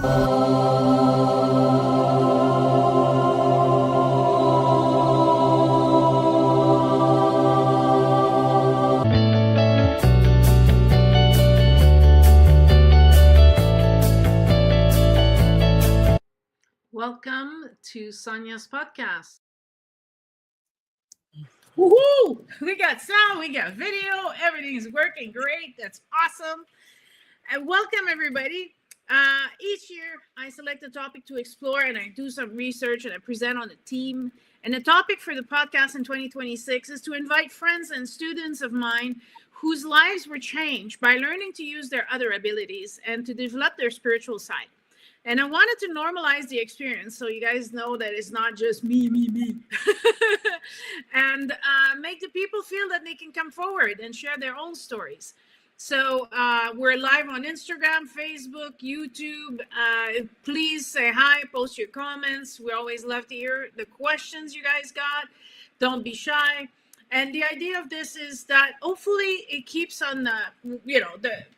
Welcome to Sonia's podcast. Woohoo! We got sound, we got video, everything's working great. That's awesome. And welcome, everybody. Each year, I select a topic to explore and I do some research and I present on the team. And the topic for the podcast in 2026 is to invite friends and students of mine whose lives were changed by learning to use their other abilities and to develop their spiritual side. And I wanted to normalize the experience so you guys know that it's not just me. And make the people feel that they can come forward and share their own stories. So we're live on Instagram, Facebook, YouTube. Please say hi, post your comments. We always love to hear the questions you guys got. Don't be shy. And the idea of this is that hopefully it keeps on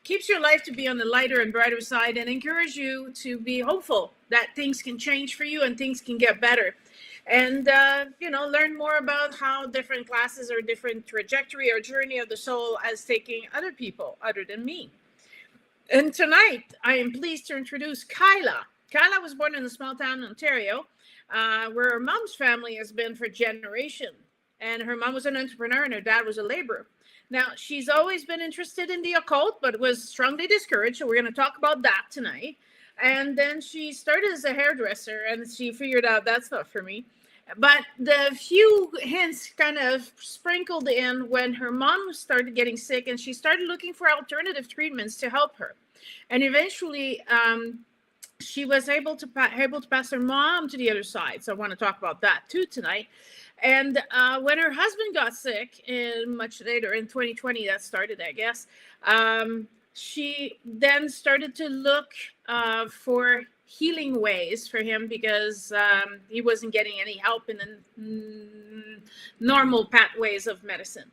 keeps your life to be on the lighter and brighter side and encourage you to be hopeful that things can change for you and things can get better. And, learn more about how different classes or different trajectory or journey of the soul as taking other people other than me. And tonight, I am pleased to introduce Kyla. Kyla was born in a small town in Ontario, where her mom's family has been for generations. And her mom was an entrepreneur and her dad was a laborer. Now, she's always been interested in the occult, but was strongly discouraged. So we're going to talk about that tonight. And then she started as a hairdresser and she figured out that's not for me. But the few hints kind of sprinkled in when her mom started getting sick and she started looking for alternative treatments to help her. And eventually, she was able to pass her mom to the other side. So I want to talk about that too tonight. And when her husband got sick much later in 2020, that started, I guess, she then started to look for healing ways for him because he wasn't getting any help in the normal pathways of medicine.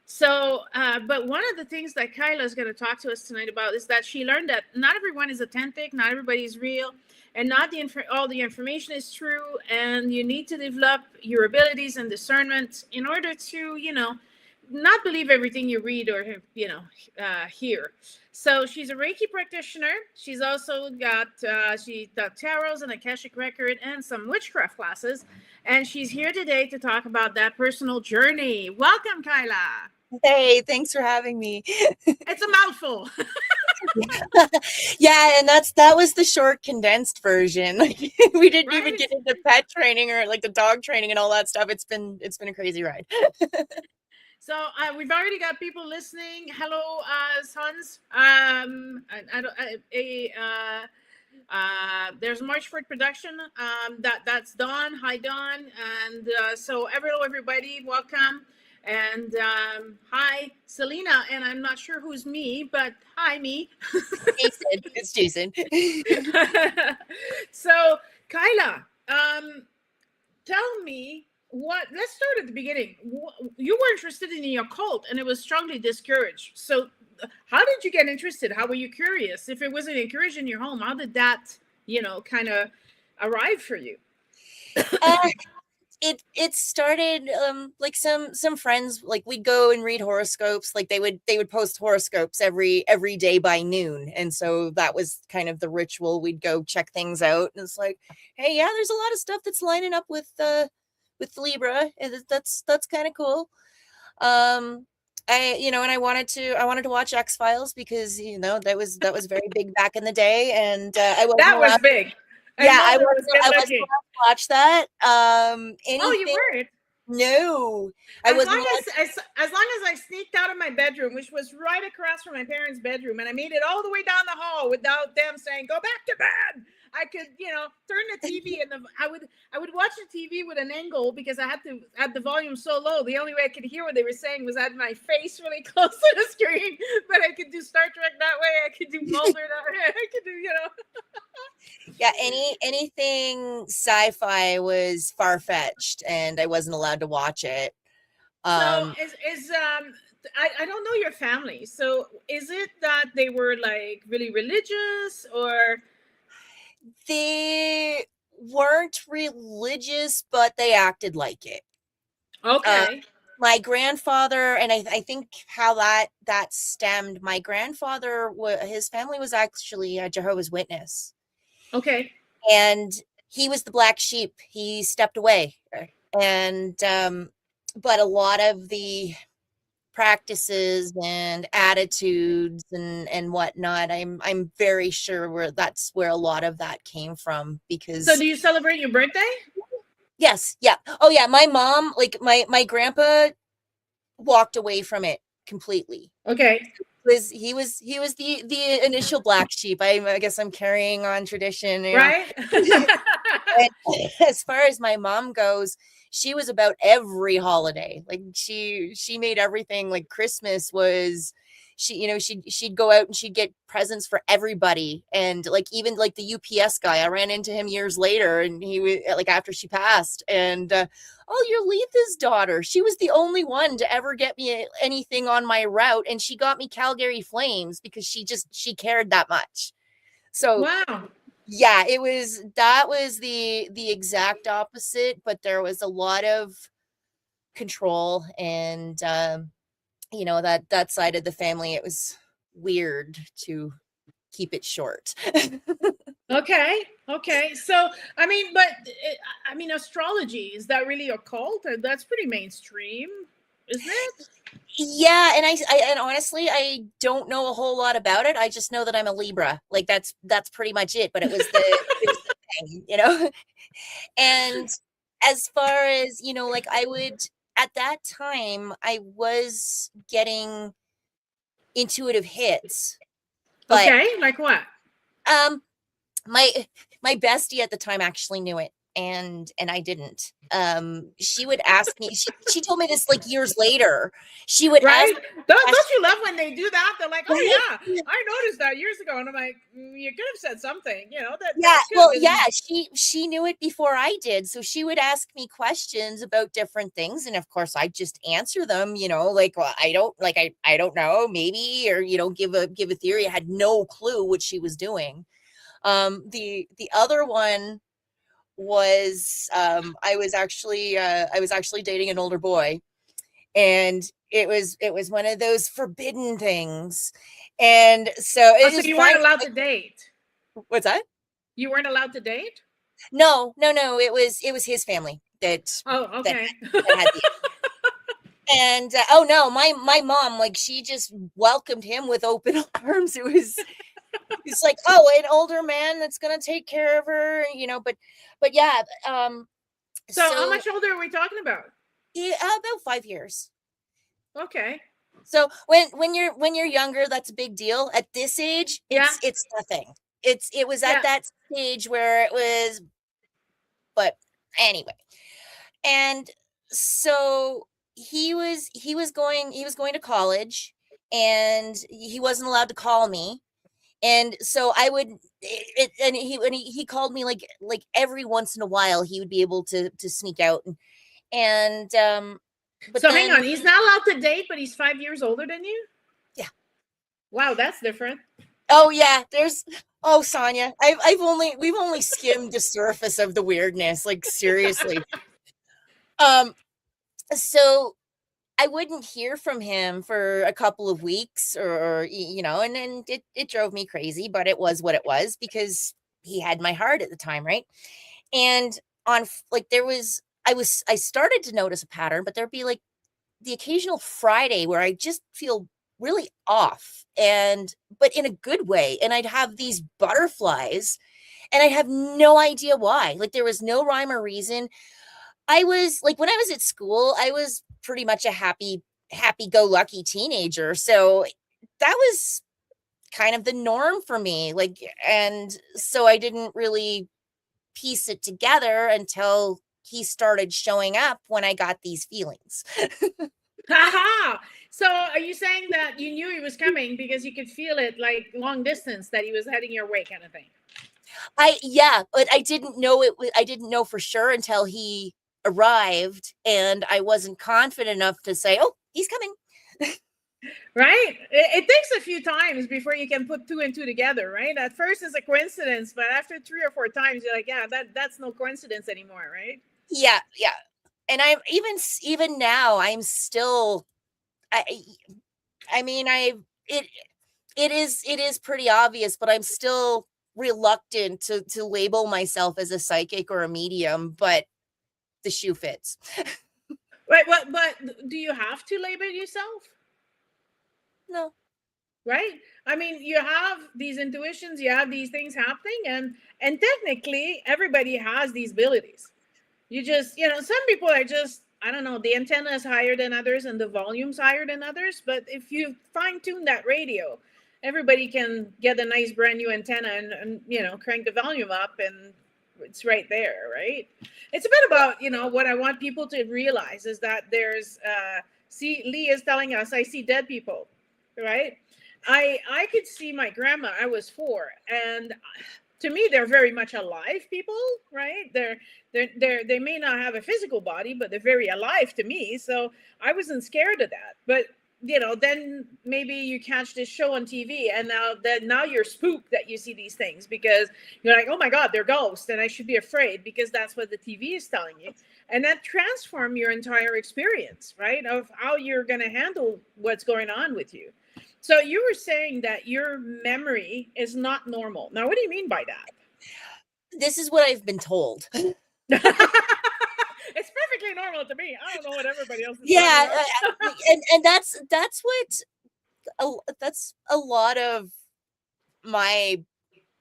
So, but one of the things that Kyla is going to talk to us tonight about is that she learned that not everyone is authentic, not everybody is real, and not all the information is true. And you need to develop your abilities and discernment in order to, not believe everything you read or, hear. So she's a Reiki practitioner. She's also got, she got tarots and Akashic record and some witchcraft classes. And she's here today to talk about that personal journey. Welcome, Kyla. Hey, thanks for having me. It's a mouthful. Yeah, and that was the short condensed version. We didn't even get into pet training or like the dog training and all that stuff. It's been a crazy ride. So we've already got people listening. Hello, sons. There's Marchford Production. That's Dawn. Hi, Dawn. And so hello, everybody. Welcome. And hi, Selena. And I'm not sure who's me, but hi, me. Jason. It's Jason. So, Kyla, tell me let's start at the beginning. You were interested in the occult and it was strongly discouraged. So how did you get interested? How were you curious? If it wasn't encouraged in your home, how did that, kind of arrive for you? It started like some friends, like we'd go and read horoscopes. Like they would post horoscopes every day by noon, and so that was kind of the ritual. We'd go check things out, and it's like, hey, yeah, there's a lot of stuff that's lining up with Libra, and that's kind of cool. And I wanted to watch X-Files because that was very big back in the day, and I wasn't that was big. I wasn't allowed to watch that. Oh, you weren't? No, I wasn't. As long as I sneaked out of my bedroom, which was right across from my parents' bedroom, and I made it all the way down the hall without them saying, "Go back to bed." I could, turn the TV and I would watch the TV with an angle because I had the volume so low. The only way I could hear what they were saying was at my face really close to the screen. But I could do Star Trek that way. I could do Mulder that way. I could do, Yeah, anything sci-fi was far-fetched, and I wasn't allowed to watch it. So I don't know your family. So is it that they were like really religious or? They weren't religious, but they acted like it. Okay. My grandfather, and I think how that stemmed. My grandfather, his family was actually a Jehovah's Witness, Okay. and he was the black sheep. He stepped away, and but a lot of the practices and attitudes and whatnot, I'm very sure that's where a lot of that came from. So Because do you celebrate your birthday? yes, yeah, oh yeah, my mom, like my grandpa walked away from it completely. Okay. He was the initial black sheep. I guess I'm carrying on tradition, you know. Right? And as far as my mom goes, she was about every holiday. Like she made everything. Like Christmas was, she'd go out and she'd get presents for everybody. And like even like the UPS guy, I ran into him years later, and he was like after she passed, and oh, you're Letha's daughter. She was the only one to ever get me anything on my route, and she got me Calgary Flames because she cared that much. So Wow. yeah, that was the exact opposite, but there was a lot of control, and that side of the family, it was weird to keep it short. Okay. Okay. So, I mean, but I mean, astrology, is that really occult? That's pretty mainstream, isn't it? Yeah, and and honestly, I don't know a whole lot about it. I just know that I'm a Libra. Like that's pretty much it. But it was the thing, you know. And as far as, like I would at that time, I was getting intuitive hits, but Okay. Like what? um my my bestie at the time actually knew it, and I didn't. She would ask me, she told me this like years later. She would ask Right? Don't you love when they do that? They're like, oh, right? yeah, I noticed that years ago. And I'm like, you could have said something, that Yeah, could have well, been. yeah, she knew it before I did. So she would ask me questions about different things, and of course I just answer them, like, well, I don't know, maybe, or give a theory. I had no clue what she was doing. The other one was I was actually dating an older boy, and it was one of those forbidden things. And so Oh, it so is you fine. weren't allowed to date? What's that? You weren't allowed to date? No. It was his family Oh, that okay. that had the and oh no, my mom, like, she just welcomed him with open arms. It's like, oh, an older man that's gonna take care of her, but yeah. So how So much older are we talking about? yeah, about 5 years. Okay. So when you're younger, that's a big deal. At this age, Yeah. it's nothing. It was Yeah. at that stage where it was, but anyway. And so he was going to college, and he wasn't allowed to call me. And so I would and he called me like every once in a while. He would be able to sneak out, and but So hang then on. He's not allowed to date, but he's 5 years older than you? yeah. Wow, that's different. Oh yeah, Sonia, we've only skimmed the surface of the weirdness, like seriously. Um so I wouldn't hear from him for a couple of weeks, and then it drove me crazy, but it was what it was because he had my heart at the time, right? And like I started to notice a pattern, but there'd be like the occasional Friday where I just feel really off, but in a good way, and I'd have these butterflies, and I have no idea why. Like there was no rhyme or reason. I was like, when I was at school, I was pretty much a happy-go-lucky teenager. So that was kind of the norm for me. Like, and so I didn't really piece it together until he started showing up when I got these feelings. Haha. So are you saying that you knew he was coming because you could feel it like long distance that he was heading your way kind of thing? Yeah, but I didn't know I didn't know for sure until he arrived, and I wasn't confident enough to say, "Oh, he's coming." Right? It takes a few times before you can put two and two together, right? At first it's a coincidence, but after 3 or 4 times, you're like, yeah, that's no coincidence anymore, right? Yeah, yeah. And I'm even now, I'm still, I, I mean, it, it is pretty obvious, but I'm still reluctant to label myself as a psychic or a medium, but the shoe fits. Right. But do you have to label yourself? No. Right? I mean, you have these intuitions, you have these things happening, and technically everybody has these abilities. You just, some people are just, I don't know, the antenna is higher than others and the volume's higher than others. But if you fine tune that radio, everybody can get a nice brand new antenna and crank the volume up, and it's right there, right? It's a bit about, what I want people to realize is that there's, see, Lee is telling us, I see dead people, right? I could see my grandma. I was 4, and to me they're very much alive people, right? They may not have a physical body, but they're very alive to me. So I wasn't scared of that. But then maybe you catch this show on TV, and now you're spooked that you see these things, because you're like, oh my god, they're ghosts, and I should be afraid because that's what the TV is telling you. And that transform your entire experience, right, of how you're going to handle what's going on with you. So you were saying that your memory is not normal. Now, what do you mean by that? This is what I've been told. It's perfectly normal to me. I don't know what everybody else is. Yeah, and that's a lot of my,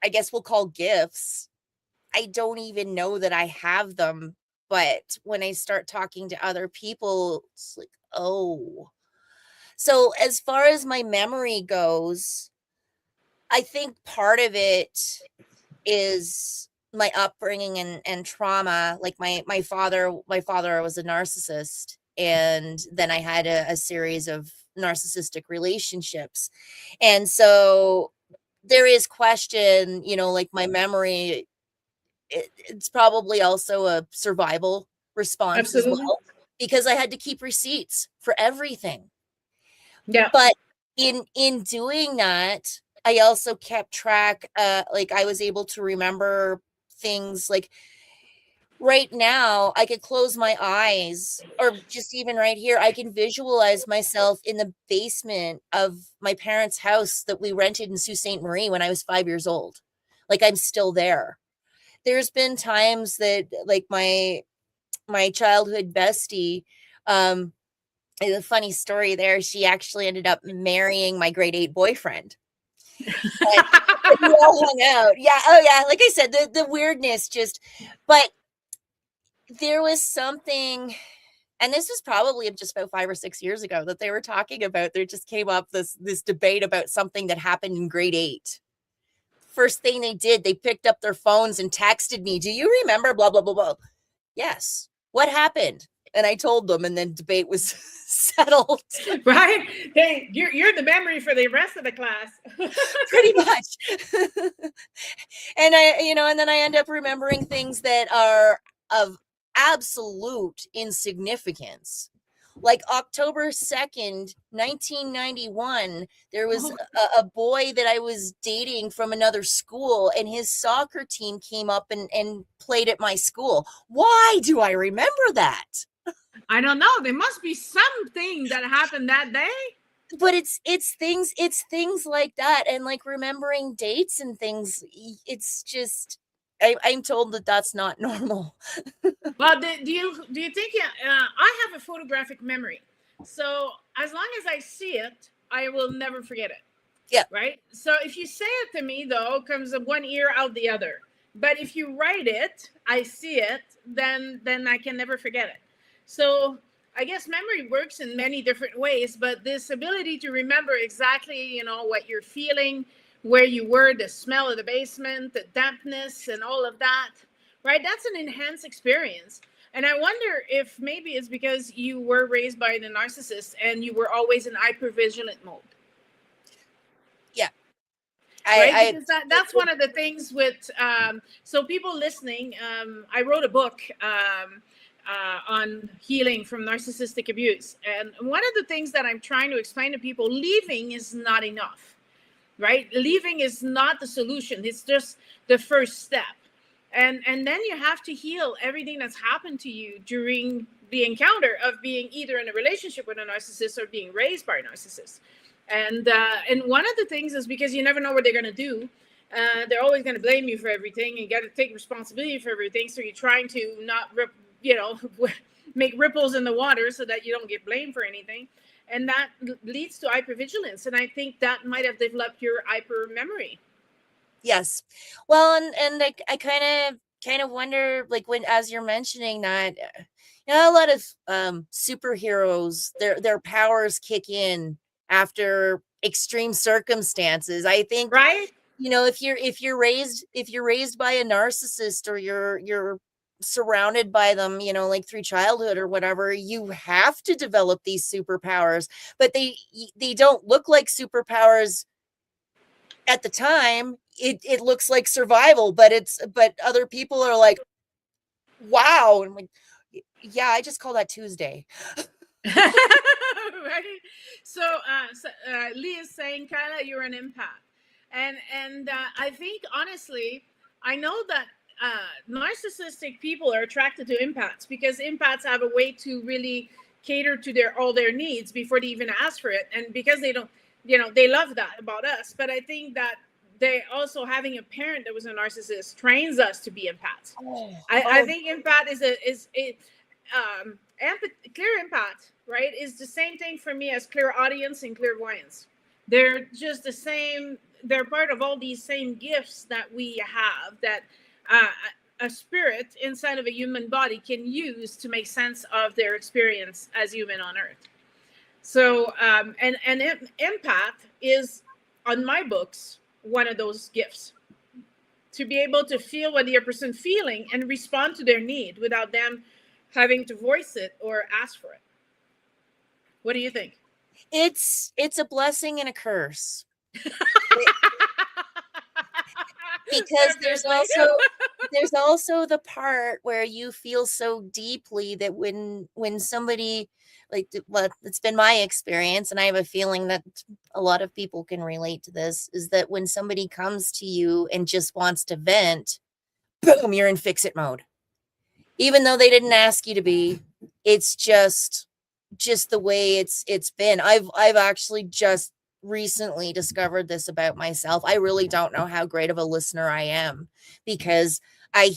I guess we'll call gifts. I don't even know that I have them, but when I start talking to other people, it's like, oh. So as far as my memory goes, I think part of it is my upbringing and trauma. Like my father was a narcissist, and then I had a series of narcissistic relationships. And so there is question, like my memory, it's probably also a survival response as Absolutely. well, because I had to keep receipts for everything. Yeah. But in doing that, I also kept track, like I was able to remember things. Like right now, I could close my eyes, or just even right here, I can visualize myself in the basement of my parents' house that we rented in Sault Ste. Marie when I was 5 years old. Like I'm still there. There's been times that, like, my childhood bestie, a funny story there. She actually ended up marrying my grade 8 boyfriend. And we all hung out. Yeah. Oh, yeah. Like I said, the weirdness but there was something, and this was probably just about 5 or 6 years ago, that they were talking about. There just came up this debate about something that happened in grade 8. First thing they did, they picked up their phones and texted me, "Do you remember blah, blah, blah, blah?" Yes. What happened? And I told them, and then debate was settled. Right? Hey, you're the memory for the rest of the class. Pretty much. And and then I end up remembering things that are of absolute insignificance. Like October 2nd, 1991, there was a boy that I was dating from another school, and his soccer team came up and played at my school. Why do I remember that? I don't know. There must be something that happened that day. But it's things like that, and like remembering dates and things. It's just, I'm told that that's not normal. Well, do you think? I have a photographic memory, so as long as I see it, I will never forget it. Yeah. Right. So if you say it to me, though, comes one ear out the other. But if you write it, I see it, then I can never forget it. So I guess memory works in many different ways, but this ability to remember exactly, what you're feeling, where you were, the smell of the basement, the dampness, and all of that, right? That's an enhanced experience. And I wonder if maybe it's because you were raised by the narcissist and you were always in hypervigilant mode. Yeah. Right? Because that's one of the things with, so people listening, I wrote a book. on healing from narcissistic abuse. And one of the things that I'm trying to explain to people, leaving is not enough, right? Leaving is not the solution. It's just the first step. And then you have to heal everything that's happened to you during the encounter of being either in a relationship with a narcissist or being raised by a narcissist. And one of the things is because you never know what they're going to do. They're always going to blame you for everything, and you got to take responsibility for everything. So you're trying to not, make ripples in the water so that you don't get blamed for anything. And that leads to hypervigilance. And I think that might have developed your hyper memory. Yes. Well, and I kind of wonder, like, when, as you're mentioning that, a lot of superheroes, their powers kick in after extreme circumstances. I think, right? If you're raised by a narcissist, or you're surrounded by them, like through childhood or whatever, you have to develop these superpowers, but they don't look like superpowers at the time. It looks like survival, but other people are like, wow. And I'm like, yeah, I just call that Tuesday. Right. So Lee is saying, Kyla, you're an empath. And I think, honestly, I know that narcissistic people are attracted to empaths because empaths have a way to really cater to all their needs before they even ask for it. And because they don't, they love that about us. But I think that they also, having a parent that was a narcissist, trains us to be empaths. I think empath is clear empath, right, is the same thing for me as clairaudience and clairvoyance. They're just the same. They're part of all these same gifts that we have, that a spirit inside of a human body can use to make sense of their experience as human on Earth. So, and empath is, on my books, one of those gifts, to be able to feel what the other person feeling and respond to their need without them having to voice it or ask for it. What do you think? It's a blessing and a curse. Because there's also the part where you feel so deeply that when somebody, like, well, it's been my experience, and I have a feeling that a lot of people can relate to this, is that when somebody comes to you and just wants to vent, boom, you're in fix-it mode. Even though they didn't ask you to be. It's just the way it's been. I've actually just recently discovered this about myself. I really don't know how great of a listener I am, because I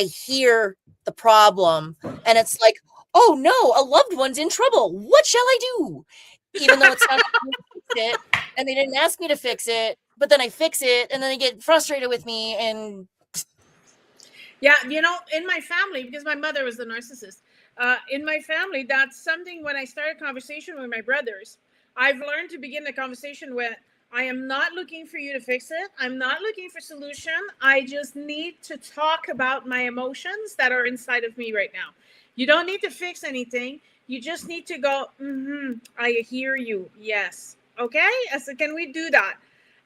hear the problem and it's like, oh no, a loved one's in trouble. What shall I do? Even though it's not fix it, and they didn't ask me to fix it, but then I fix it, and then they get frustrated with me. And yeah, in my family, because my mother was the narcissist, in my family, that's something, when I start a conversation with my brothers, I've learned to begin the conversation with, I am not looking for you to fix it. I'm not looking for solution. I just need to talk about my emotions that are inside of me right now. You don't need to fix anything. You just need to go, I hear you. Yes. Okay. I said, can we do that?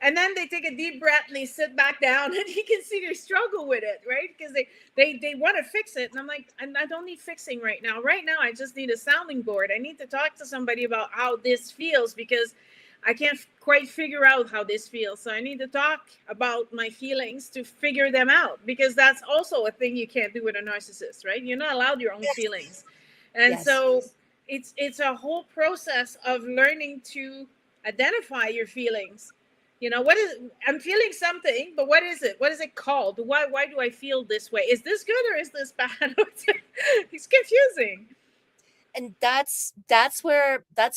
And then they take a deep breath and they sit back down, and you can see they struggle with it, right? Because they want to fix it. And I'm like, I don't need fixing right now. Right now, I just need a sounding board. I need to talk to somebody about how this feels, because I can't quite figure out how this feels. So I need to talk about my feelings to figure them out, because that's also a thing you can't do with a narcissist, right? You're not allowed your own feelings. And so it's a whole process of learning to identify your feelings. I'm feeling something, but what is it? What is it called? Why do I feel this way? Is this good or is this bad? It's confusing. And that's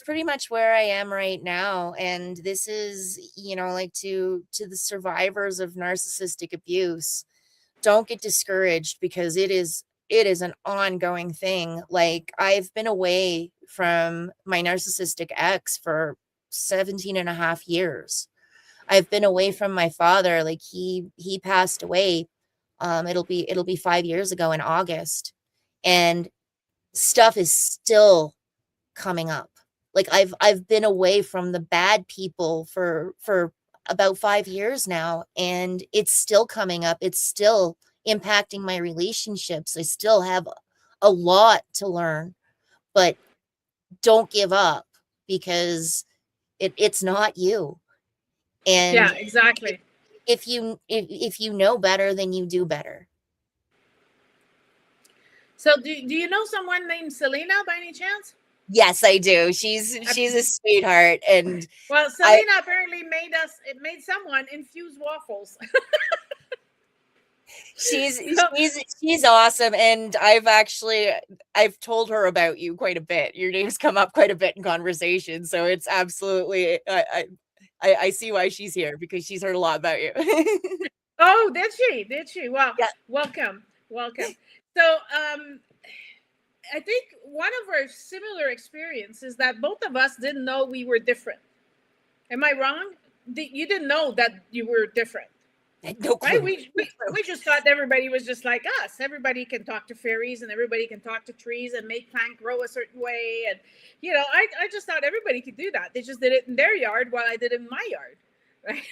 pretty much where I am right now. And this is, like, to the survivors of narcissistic abuse, don't get discouraged, because it is an ongoing thing. Like, I've been away from my narcissistic ex for 17 and a half years. I've been away from my father. Like, he passed away. It'll be 5 years ago in August, and stuff is still coming up. Like, I've been away from the bad people for about 5 years now, and it's still coming up. It's still impacting my relationships. I still have a lot to learn, but don't give up, because it's not you. Yeah, And exactly. if you know better, then you do better. So do you know someone named Selena by any chance? Yes, I do. She's a sweetheart, and Well, I Selena apparently made someone infuse waffles. she's So, she's awesome, and I've told her about you quite a bit. Your name's come up quite a bit in conversation, so it's absolutely I see why she's here, because she's heard a lot about you. oh, did she? Did she? Well, Yeah. welcome, welcome. So, I think one of our similar experiences that both of us didn't know we were different. Am I wrong? You didn't know that you were different. No Right? clue. We just thought everybody was just like us. Everybody can talk to fairies and everybody can talk to trees and make plant grow a certain way. And, I just thought everybody could do that. They just did it in their yard while I did it in my yard. Right.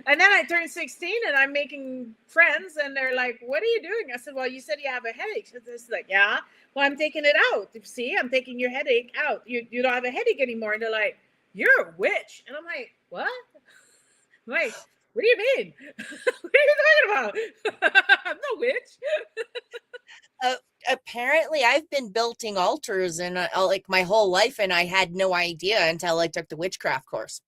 And then I turned 16 and I'm making friends and they're like, what are you doing? I said, well, you said you have a headache. It's like, yeah, well, I'm taking it out. See, I'm taking your headache out. You don't have a headache anymore. And they're like, you're a witch. And I'm like, what? I'm like, what do you mean? What are you talking about? I'm no witch. Apparently, I've been building altars and like my whole life, and I had no idea until I took the witchcraft course.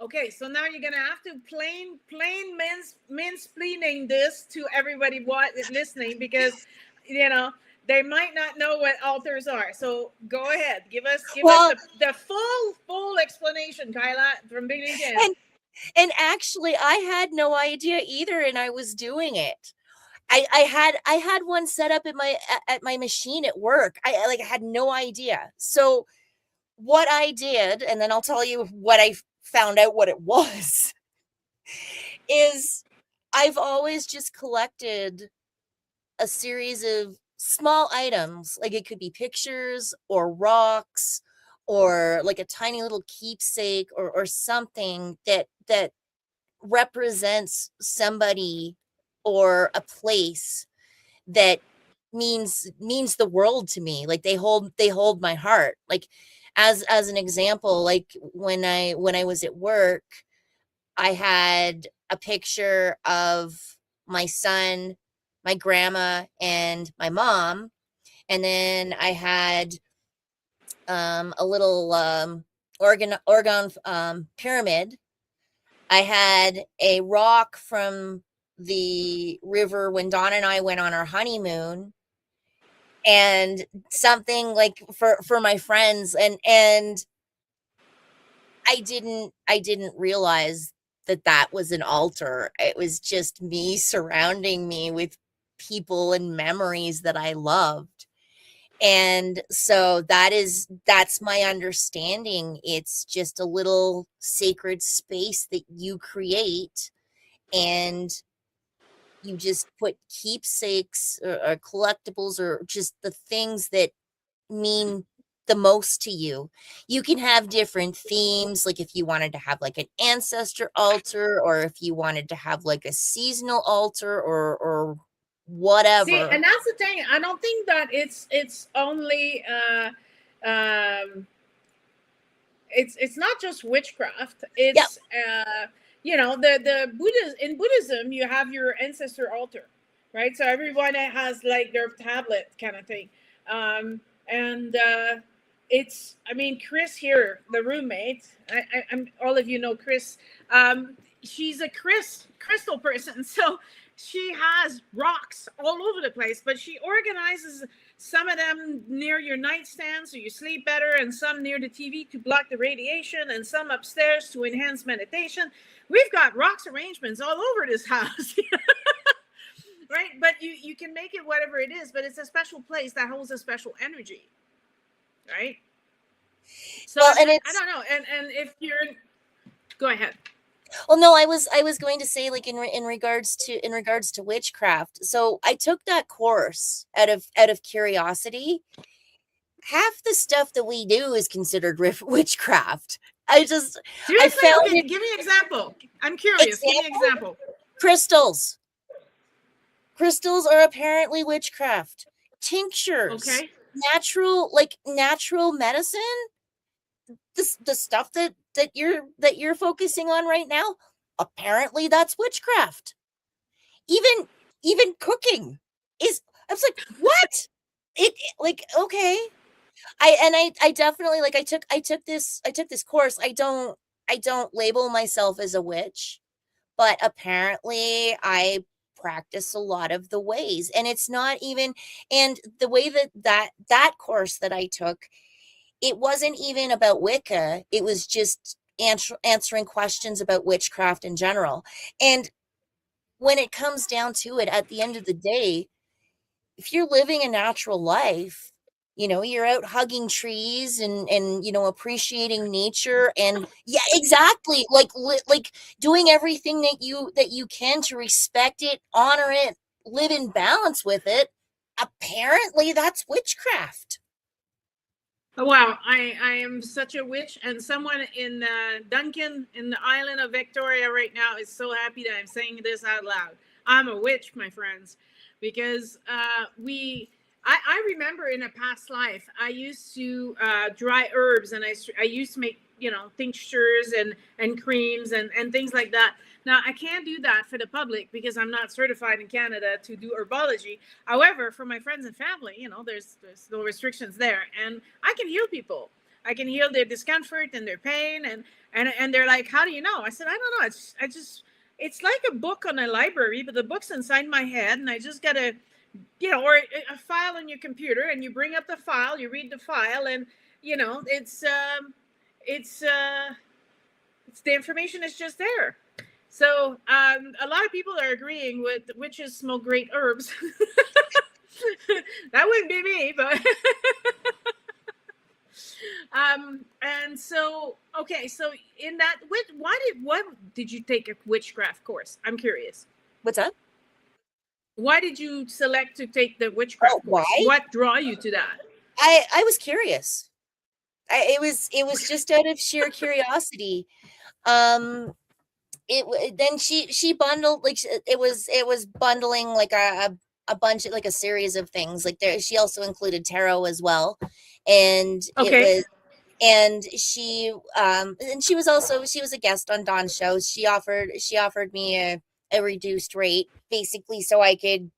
Okay, so now you're gonna have to plain mansplaining this to everybody listening, because they might not know what altars are. So go ahead, give us the full explanation, Kyla, from beginning to end. And actually, I had no idea either, and I was doing it. I had one set up at my machine at work. I had no idea. So what I did, and then I'll tell you what I found out what it was, is I've always just collected a series of small items. Like, it could be pictures or rocks or like a tiny little keepsake or something that represents somebody or a place that means the world to me. Like, they hold my heart. Like, as an example, like when I was at work, I had a picture of my son, my grandma, and my mom, and then I had a little organ pyramid. I had a rock from the river when Dawn and I went on our honeymoon, and something like for my friends, and I didn't realize that was an altar. It was just me surrounding me with people and memories that I loved. And so that's my understanding. It's just a little sacred space that you create, and you just put keepsakes or collectibles or just the things that mean the most to you. You can have different themes, like if you wanted to have like an ancestor altar, or if you wanted to have like a seasonal altar, or whatever. See, and that's the thing. I don't think that it's only it's not just witchcraft. It's the Buddhism you have your ancestor altar, right? So everyone has like their tablet kind of thing. And it's, I mean, Chris here, the roommate, I'm all of you know Chris. She's a crystal person, so she has rocks all over the place, but she organizes some of them near your nightstand so you sleep better, and some near the TV to block the radiation, and some upstairs to enhance meditation. We've got rocks arrangements all over this house. Right? But you can make it whatever it is, but it's a special place that holds a special energy. Right? So well, and I don't know. And if you're, go ahead. Well, no, I was going to say, like, in regards to witchcraft. So I took that course out of curiosity. Half the stuff that we do is considered witchcraft. Seriously? I found okay, give me an example. I'm curious. Give me an example. Crystals are apparently witchcraft. tinctures, Okay. natural medicine, the stuff that you're focusing on right now, apparently that's witchcraft. Even cooking is, I was like, what? Like, okay. I definitely, like, I took this course. I don't label myself as a witch, but apparently I practice a lot of the ways, and it's not even, and the way that course that I took, it wasn't even about Wicca. It was just answering questions about witchcraft in general. And when it comes down to it, at the end of the day, if you're living a natural life, you're out hugging trees and appreciating nature, and yeah, exactly, like doing everything that you can to respect it, honor it, live in balance with it. Apparently that's witchcraft. Oh, wow, I am such a witch, and someone in Duncan in the island of Victoria right now is so happy that I'm saying this out loud. I'm a witch, my friends, because I remember in a past life I used to dry herbs, and I used to make tinctures and creams and things like that. Now I can't do that for the public because I'm not certified in Canada to do herbology. However, for my friends and family, there's no restrictions there, and I can heal people. I can heal their discomfort and their pain, and they're like, "How do you know?" I said, "I don't know. It's like a book on a library, but the book's inside my head, and I just gotta, or a file on your computer, and you bring up the file, you read the file, and it's the information is just there." So a lot of people are agreeing with witches smoke great herbs. That wouldn't be me, but and so okay, so in that, what did you take a witchcraft course? I'm curious. What's up? Why did you select to take the Oh, witchcraft why? course? What draw you to that? I was curious. It was just out of sheer curiosity. Um, then she bundled, like, it was bundling like a bunch of, like, a series of things. Like, there, she also included tarot as well, and it Okay. was, and she was also, she was a guest on Dawn's show. She offered me a reduced rate, basically, so I could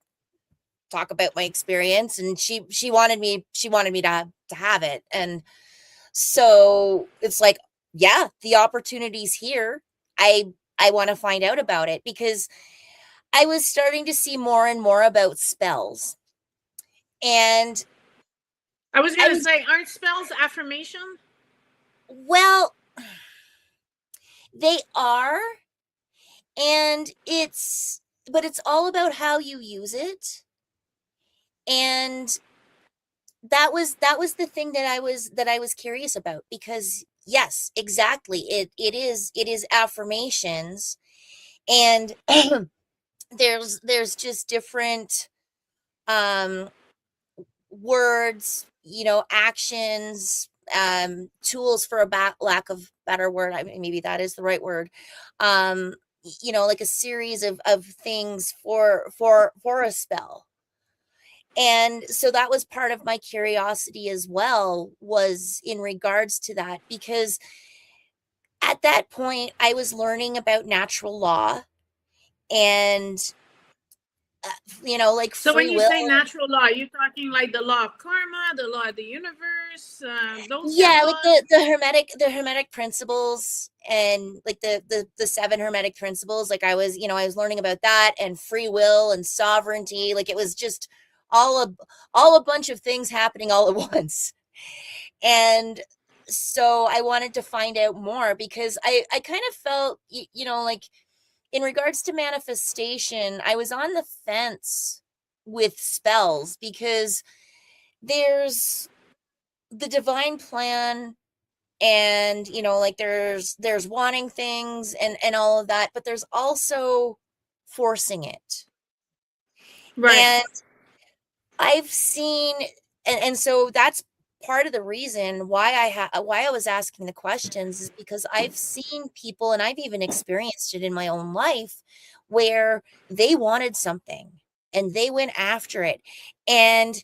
talk about my experience, and she wanted me to have it. And so it's like, yeah, the opportunity's here. I want to find out about it, because I was starting to see more and more about spells. And I was I gonna was, say, aren't spells affirmation? well, they are, and but it's all about how you use it. And that was the thing that I was curious about, because yes, exactly, it is affirmations. And there's just different um words, actions, tools, for a lack of better word. I mean, maybe that is the right word. Like a series of things for a spell. And so that was part of my curiosity as well, was in regards to that, because at that point I was learning about natural law, and uh, like So when free you say will. natural law, are you talking like the law of karma, the law of the universe, those kind of Yeah, like laws? the hermetic principles, and like the seven hermetic principles. Like, I was learning about that, and free will and sovereignty. Like, it was just all a bunch of things happening all at once. And so I wanted to find out more, because I kind of felt, like, in regards to manifestation, I was on the fence with spells, because there's the divine plan, and like, there's wanting things and all of that, but there's also forcing it. Right. And I've seen, and so that's part of the reason why I was asking the questions, is because I've seen people, and I've even experienced it in my own life, where they wanted something and they went after it, and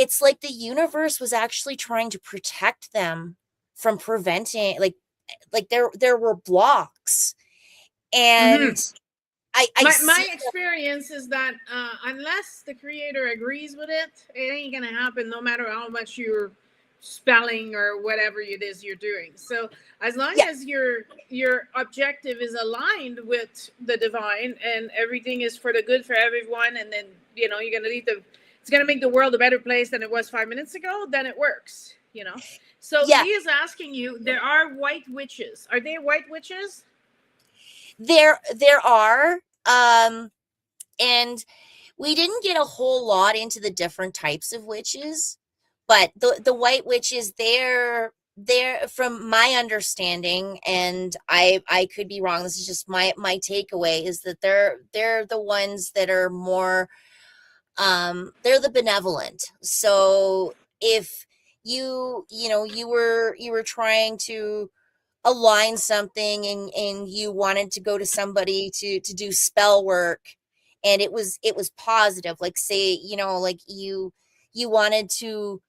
it's like the universe was actually trying to protect them from preventing, like there were blocks. Hmm. And I My see. experience is that unless the creator agrees with it, it ain't gonna happen. No matter how much you're spelling or whatever it is you're doing. So as long Yeah, as your objective is aligned with the divine and everything is for the good for everyone, and then you're gonna leave the it's gonna make the world a better place than it was 5 minutes ago, then it works. So yeah, Lee is asking you, there are white witches. Are they white witches? there are. And we didn't get a whole lot into the different types of witches, but the white witches, they're from my understanding, and I could be wrong, this is just my takeaway, is that they're the ones that are more, they're the benevolent. So if you were trying to align something, and you wanted to go to somebody to do spell work, and it was positive, like, say, like, you wanted to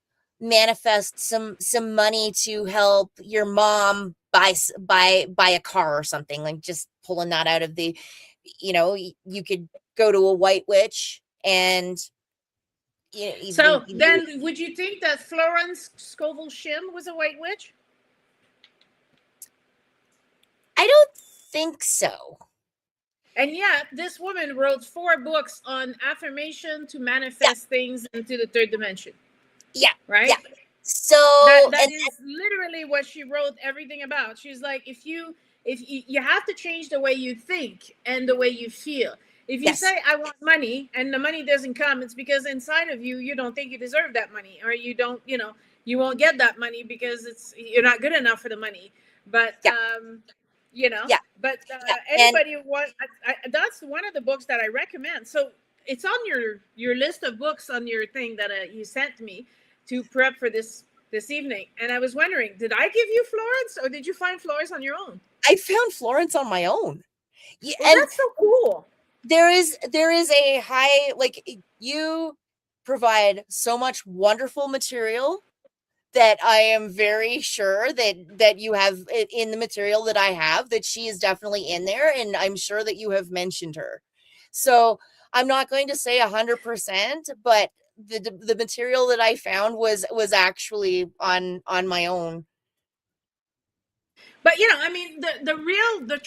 manifest some money to help your mom buy a car or something, like, just pulling that out of the, you could go to a white witch, and So then, would you think that Florence Scovel Shinn was a white witch? I don't think so. And yet, this woman wrote 4 books on affirmation to Yeah, manifest things into the third dimension, yeah, right? yeah. So, That and is literally what she wrote everything about. She's like, if you have to change the way you think and the way you feel. If you yes, say I want money and the money doesn't come, it's because inside of you don't think you deserve that money, or you don't, you won't get that money because you're not good enough for the money. But yeah, you know, yeah, but yeah, and anybody who want, that's one of the books that I recommend. So it's on your list of books on your thing that you sent me to prep for this evening. And I was wondering, did I give you Florence, or did you find Florence on your own? I found Florence on my own. Yeah, Well, and that's so cool. there is a high, like, you provide so much wonderful material that I am very sure that you have it in the material that I have, that she is definitely in there, and I'm sure that you have mentioned her. So I'm not going to say 100%, but the material that I found was actually on my own. But I mean, the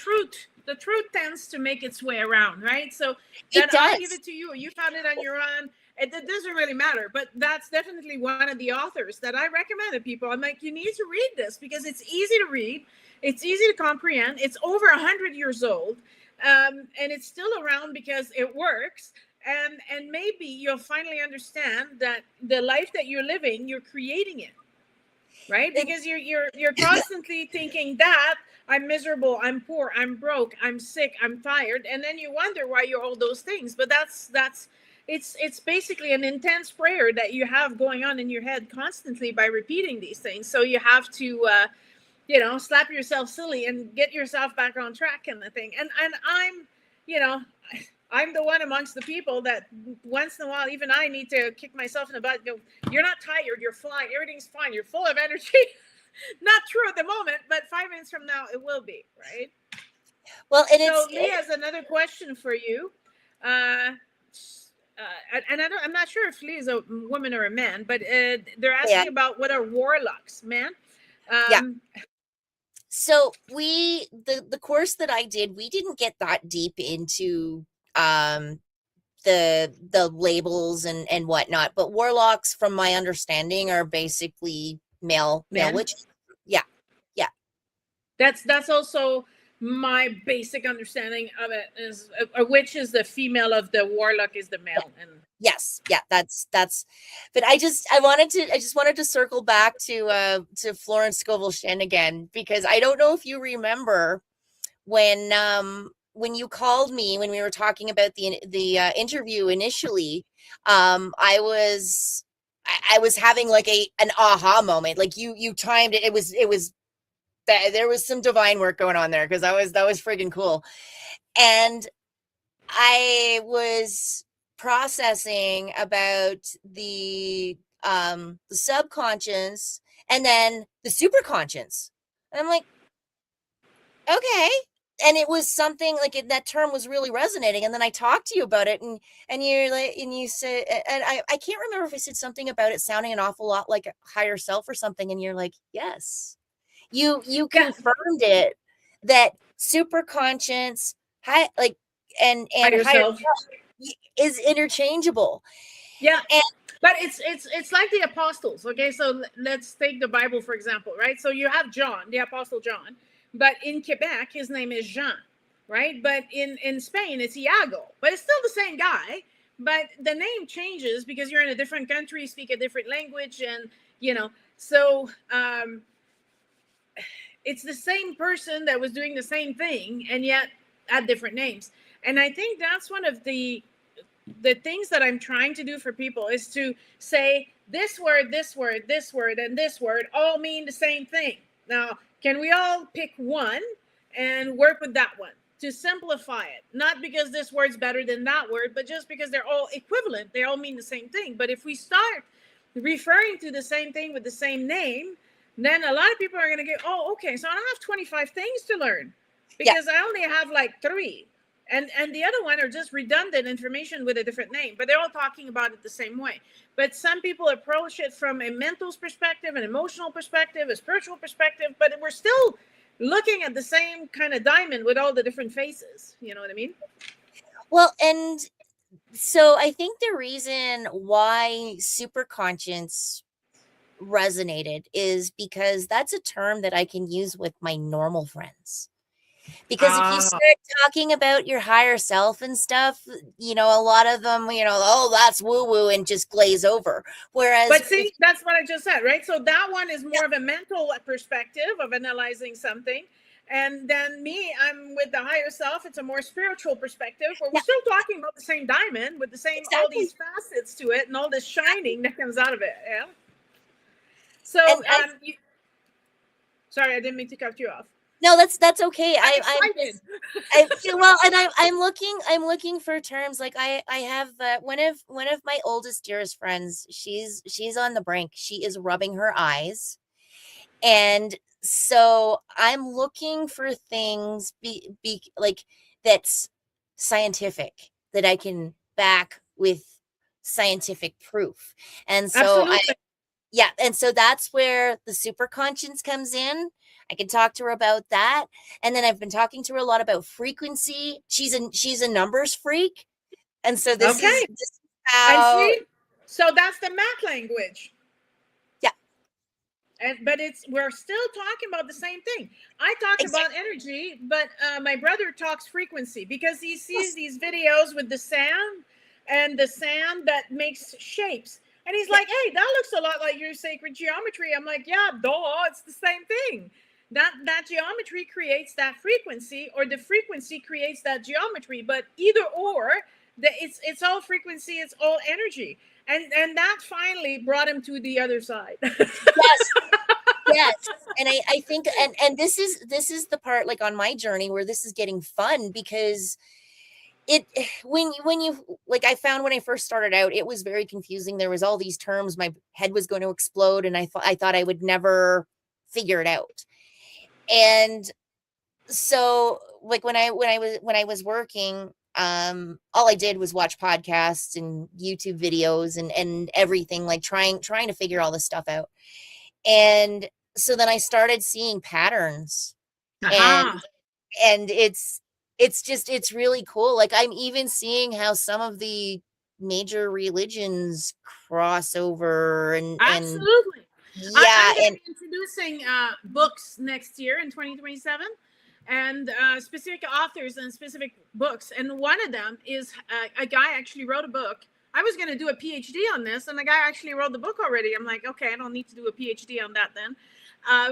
truth tends to make its way around, right? So It that I'll give does. it to you, or you found it on your own. It doesn't really matter. But that's definitely one of the authors that I recommend to people. I'm like, you need to read this because it's easy to read, it's easy to comprehend. It's over 100 years old, and it's still around because it works. And maybe you'll finally understand that the life that you're living, you're creating it, right? And Because you're constantly thinking that I'm miserable, I'm poor, I'm broke, I'm sick, I'm tired, and then you wonder why you're all those things. But that's it's basically an intense prayer that you have going on in your head constantly by repeating these things. So you have to slap yourself silly and get yourself back on track, kind of thing. And I'm you know I'm the one amongst the people that once in a while, even I need to kick myself in the butt. You're not tired. You're fine. Everything's fine. You're full of energy. Not true at the moment, but 5 minutes from now, it will be, right? well, and So Lee has another question for you. Uh, and I'm not sure if Lee is a woman or a man, but they're yeah, asking about what are warlocks, man. yeah. Um, So the course that I did, we didn't get that deep into um the labels and whatnot, but warlocks, from my understanding, are basically male man, witches. Yeah, yeah, that's also my basic understanding of it. Is a witch is the female of the warlock is the yeah. male, and Yes, yeah, that's but I just wanted to circle back to Florence Scovel Shinn again, because I don't know if you remember when you called me when we were talking about the interview initially. I was having like an aha moment, like you timed it. It was that there was some divine work going on there, because that was friggin' cool. And I was processing about the the subconscious, and then the superconscious. And I'm like, okay. And it was something like that term was really resonating. And then I talked to you about it, and you're like, and you said, and I can't remember if I said something about it sounding an awful lot like a higher self or something. And you're like, yes, you confirmed it, that superconscious, high, like, and higher self is interchangeable. Yeah. But it's like the apostles. Okay, so let's take the Bible for example, right? So you have John, the apostle John, but in Quebec his name is Jean, right? But in Spain it's Iago, but it's still the same guy, but the name changes because you're in a different country, speak a different language, and so it's the same person that was doing the same thing and yet had different names. And I think that's one of the things that I'm trying to do for people is to say this word, this word, this word, and this word all mean the same thing. Now, can we all pick one and work with that one to simplify it? Not because this word's better than that word, but just because they're all equivalent. They all mean the same thing. But if we start referring to the same thing with the same name, then a lot of people are going to get, oh, okay, so I don't have 25 things to learn because I only have like 3. And the other one are just redundant information with a different name, but they're all talking about it the same way. But some people approach it from a mental perspective, an emotional perspective, a spiritual perspective, but we're still looking at the same kind of diamond with all the different faces. You know what I mean? Well, and so I think the reason why superconscious resonated is because that's a term that I can use with my normal friends. Because if you start talking about your higher self and stuff, a lot of them, oh, that's woo woo, and just glaze over. Whereas, but see, that's what I just said, right? So that one is more of a mental perspective of analyzing something. And then me, I'm with the higher self. It's a more spiritual perspective where we're still talking about the same diamond with the same, all these facets to it and all this shining that comes out of it. Yeah. So, sorry, I didn't mean to cut you off. No, that's okay. I'm looking for terms. Like I have one of my oldest, dearest friends. She's on the brink. She is rubbing her eyes, and so I'm looking for things be like that's scientific, that I can back with scientific proof. And so and so that's where the superconscious comes in. I can talk to her about that. And then I've been talking to her a lot about frequency. She's a numbers freak. And so this is how... I see. So that's the math language. Yeah. But we're still talking about the same thing. I talk about energy, but my brother talks frequency because he sees these videos with the sound and the sand that makes shapes. And he's like, hey, that looks a lot like your sacred geometry. I'm like, yeah, duh, it's the same thing. That geometry creates that frequency, or the frequency creates that geometry. But either or, it's all frequency, it's all energy. And that finally brought him to the other side. Yes. And I think, and this is the part, like, on my journey where this is getting fun, because when you like, I found when I first started out, it was very confusing. There was all these terms, my head was going to explode, and I thought I would never figure it out. And so, like, when I was working, all I did was watch podcasts and YouTube videos and everything, like trying to figure all this stuff out. And so then I started seeing patterns, and it's really cool. Like, I'm even seeing how some of the major religions cross over, and absolutely. Yeah, I'm introducing books next year in 2027, and specific authors and specific books. And one of them is a guy actually wrote a book. I was going to do a PhD on this, and the guy actually wrote the book already. I'm like, okay, I don't need to do a PhD on that then.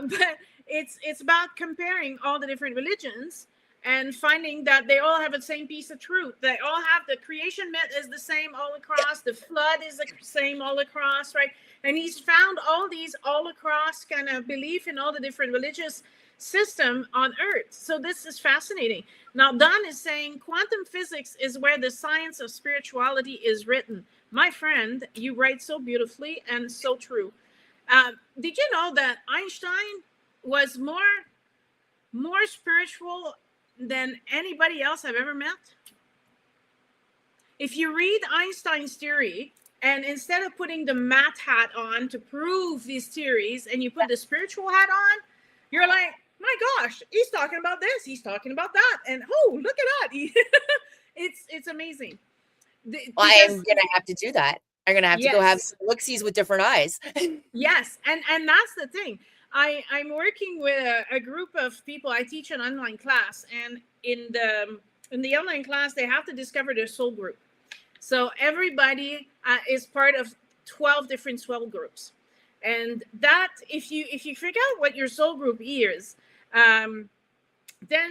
But it's about comparing all the different religions and finding that they all have the same piece of truth. They all have the creation myth is the same all across. The flood is the same all across, right? And he's found all these all across kind of belief in all the different religious system on Earth. So this is fascinating. Now, Don is saying quantum physics is where the science of spirituality is written. My friend, you write so beautifully and so true. Did you know that Einstein was more spiritual than anybody else I've ever met? If you read Einstein's theory, and instead of putting the math hat on to prove these theories, and you put the spiritual hat on, you're like, my gosh, he's talking about this, he's talking about that, and oh, look at that. It's amazing. I'm gonna have to do that. I'm gonna have to go have look-sees with different eyes. Yes, and that's the thing. I'm working with a group of people. I teach an online class, and in the online class, they have to discover their soul group. So everybody is part of 12 different soul groups, and that if you figure out what your soul group is, then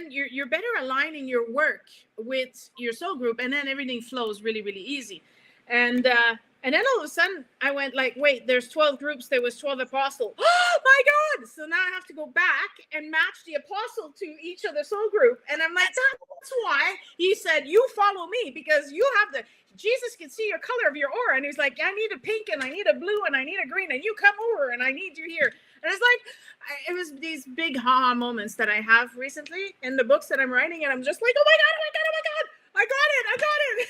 you're better aligning your work with your soul group, and then everything flows really, really easy. And then all of a sudden I went like, wait, there's 12 groups, there was 12 apostles. Oh my God. So now I have to go back and match the apostle to each of the soul group. And I'm like, that's why he said, you follow me, because you have Jesus can see your color of your aura. And he's like, I need a pink and I need a blue and I need a green, and you come over and I need you here. And it's like, it was these big ha moments that I have recently in the books that I'm writing. And I'm just like, oh my God, oh my God, oh my God. I got it.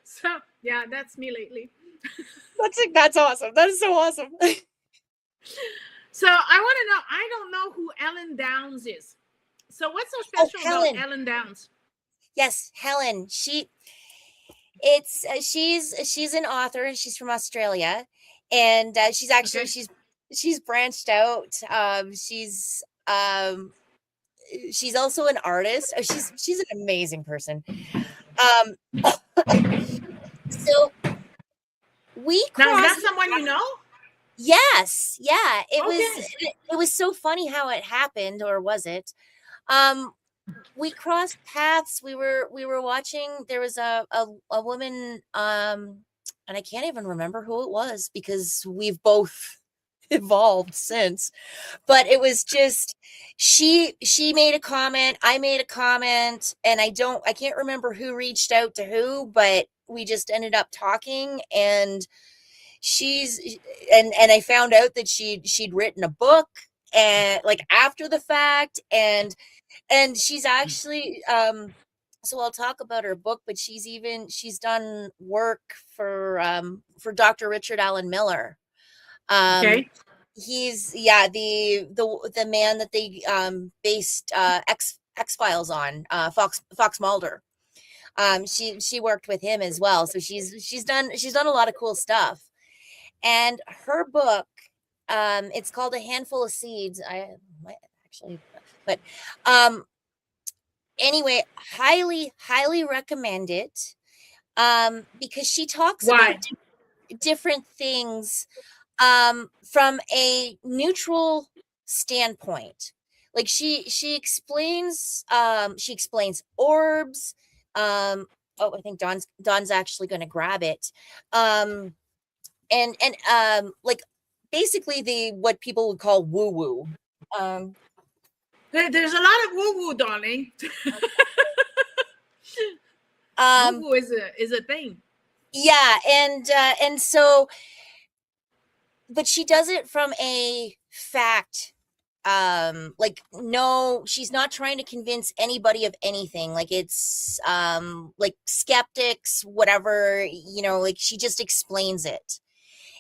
So yeah, that's me lately. That's awesome. That is so awesome. So I want to know, I don't know who Ellen Downs is. So what's so special about Ellen Downs? Yes, Helen. She's an author, and she's from Australia, and she's actually she's branched out. She's also an artist. She's an amazing person. So we now, is that someone you know? Yes, yeah. It was so funny how it happened, or was it? We crossed paths. We were watching. There was a woman, and I can't even remember who it was because we've both evolved since. But it was just she made a comment, I made a comment, and I can't remember who reached out to who, but we just ended up talking, and and I found out that she'd written a book, and like after the fact, and she's actually so I'll talk about her book, but she's done work for Dr. Richard Allen Miller. Okay. He's the man that they based X-Files on, Fox Mulder. She worked with him as well, so she's done a lot of cool stuff. And her book, it's called A Handful of Seeds. I might actually, but anyway, highly recommend it, because she talks about different things from a neutral standpoint. Like she explains orbs. I think Don's actually going to grab it. And like basically what people would call woo woo. There's a lot of woo woo, darling. Woo woo is a thing. Yeah, and so, but she does it from a fact. Like, no, she's not trying to convince anybody of anything. Like, it's like skeptics, whatever, like she just explains it.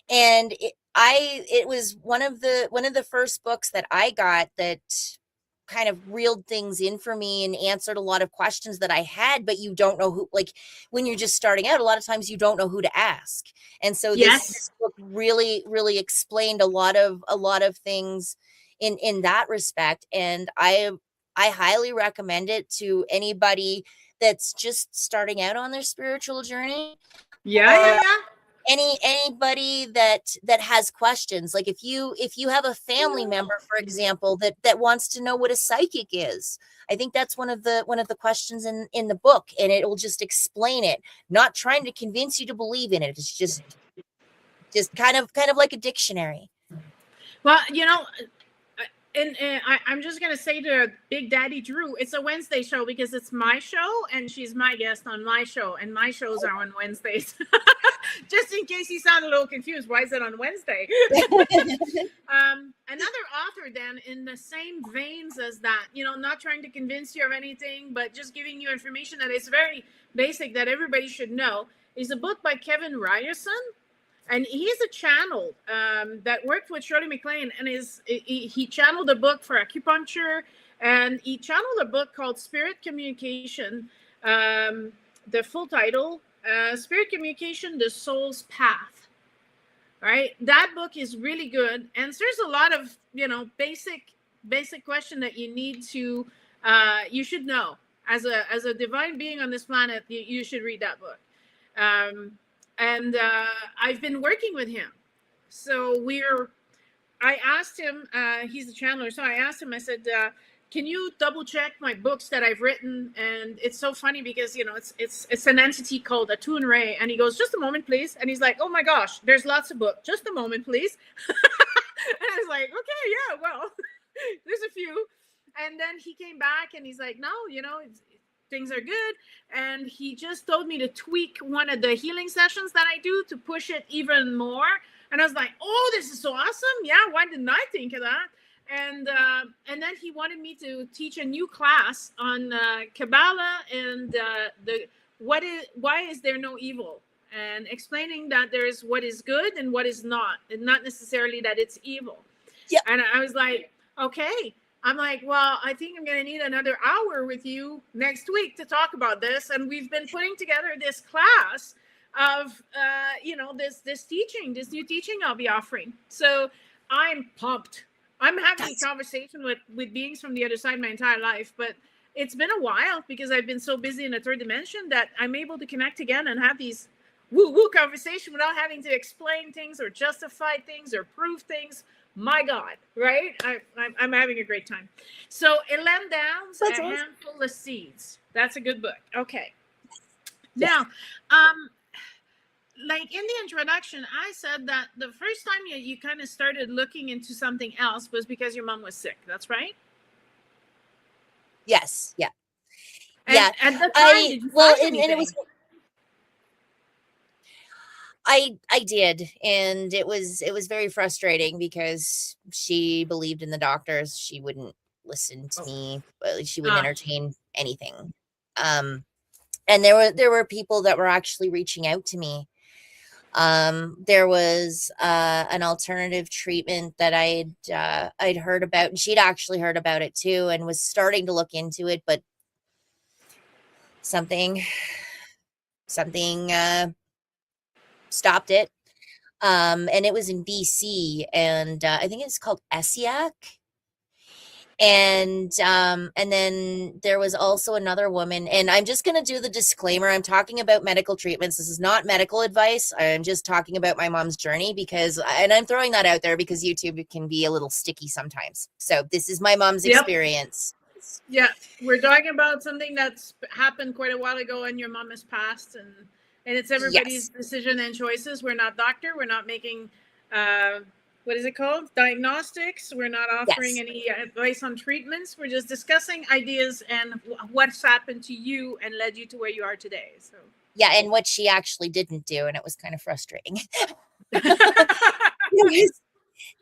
And it was one of the first books that I got that kind of reeled things in for me and answered a lot of questions that I had, but you don't know who, like when you're just starting out, a lot of times you don't know who to ask. And so this book really, really explained a lot of things in that respect. And I highly recommend it to anybody that's just starting out on their spiritual journey. Anybody that has questions, like if you have a family member, for example, that wants to know what a psychic is, I think that's one of the questions in the book, and it will just explain it, not trying to convince you to believe in it. It's just kind of like a dictionary. Well, And I'm just gonna say to Big Daddy Drew, it's a Wednesday show because it's my show and she's my guest on my show, and my shows are on Wednesdays. Just in case you sound a little confused, why is it on Wednesday? Another author, then, in the same veins as that, you know, not trying to convince you of anything, but just giving you information that is very basic that everybody should know, is a book by Kevin Ryerson. And he's a channel that worked with Shirley MacLaine, and he channeled a book for acupuncture, and he channeled a book called Spirit Communication. The full title, Spirit Communication: The Soul's Path. Right, that book is really good, answers a lot of, you know, basic question that you need to you should know as a divine being on this planet. You should read that book. And I've been working with him. So I asked him, he's the channeler. So I asked him, I said, can you double check my books that I've written? And it's so funny because, you know, it's an entity called Atun Ray. And he goes, just a moment, please. And he's like, oh my gosh, there's lots of books. Just a moment, please. And I was like, okay, yeah, well, there's a few. And then he came back and he's like, no, you know, things are good. And he just told me to tweak one of the healing sessions that I do to push it even more. And I was like, oh, this is so awesome. Yeah, why didn't I think of that? And then he wanted me to teach a new class on Kabbalah and why is there no evil, and explaining that there's what is good and what is not, and not necessarily that it's evil. Yeah. And I was like, okay. I'm like, well, I think I'm going to need another hour with you next week to talk about this. And we've been putting together this class of, you know, this new teaching I'll be offering. So I'm pumped. I'm having a conversation with beings from the other side my entire life, but it's been a while because I've been so busy in the third dimension that I'm able to connect again and have these woo-woo conversations without having to explain things or justify things or prove things. My God, right? I'm having a great time. So Elaine Downs, That's A awesome. Handful of Seeds. That's a good book. Okay. Now, like in the introduction, I said that the first time you kind of started looking into something else was because your mom was sick. That's right? Yes. Yeah. And yeah. At the time, and it was. I did, and it was very frustrating because she believed in the doctors. She wouldn't listen to me. She wouldn't entertain anything. And there were people that were actually reaching out to me. There was an alternative treatment that I'd heard about, and she'd actually heard about it too, and was starting to look into it, but something stopped it. And it was in BC, and I think it's called ESIAC. And then there was also another woman, and I'm just going to do the disclaimer. I'm talking about medical treatments. This is not medical advice. I'm just talking about my mom's journey and I'm throwing that out there because YouTube can be a little sticky sometimes. So this is my mom's experience. Yeah. We're talking about something that's happened quite a while ago and your mom has passed, and it's everybody's decision and choices. We're not doctor. We're not making, what is it called? Diagnostics. We're not offering any advice on treatments. We're just discussing ideas and what's happened to you and led you to where you are today. So yeah, and what she actually didn't do, and it was kind of frustrating. There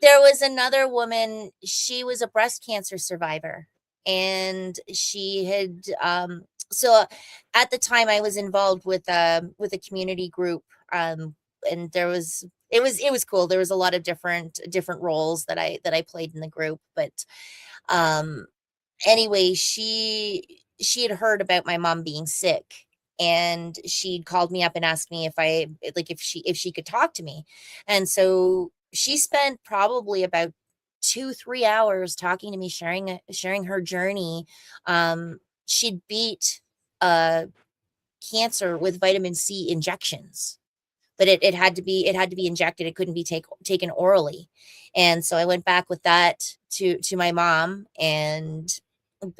was another woman. She was a breast cancer survivor, and she had so at the time I was involved with a community group, and it was cool. There was a lot of different roles that I played in the group, but anyway, she had heard about my mom being sick, and she called me up and asked me if she could talk to me. And so she spent probably about 2-3 hours talking to me, sharing her journey. She'd beat cancer with vitamin C injections, but it had to be injected. It couldn't be taken orally. And so I went back with that to my mom, and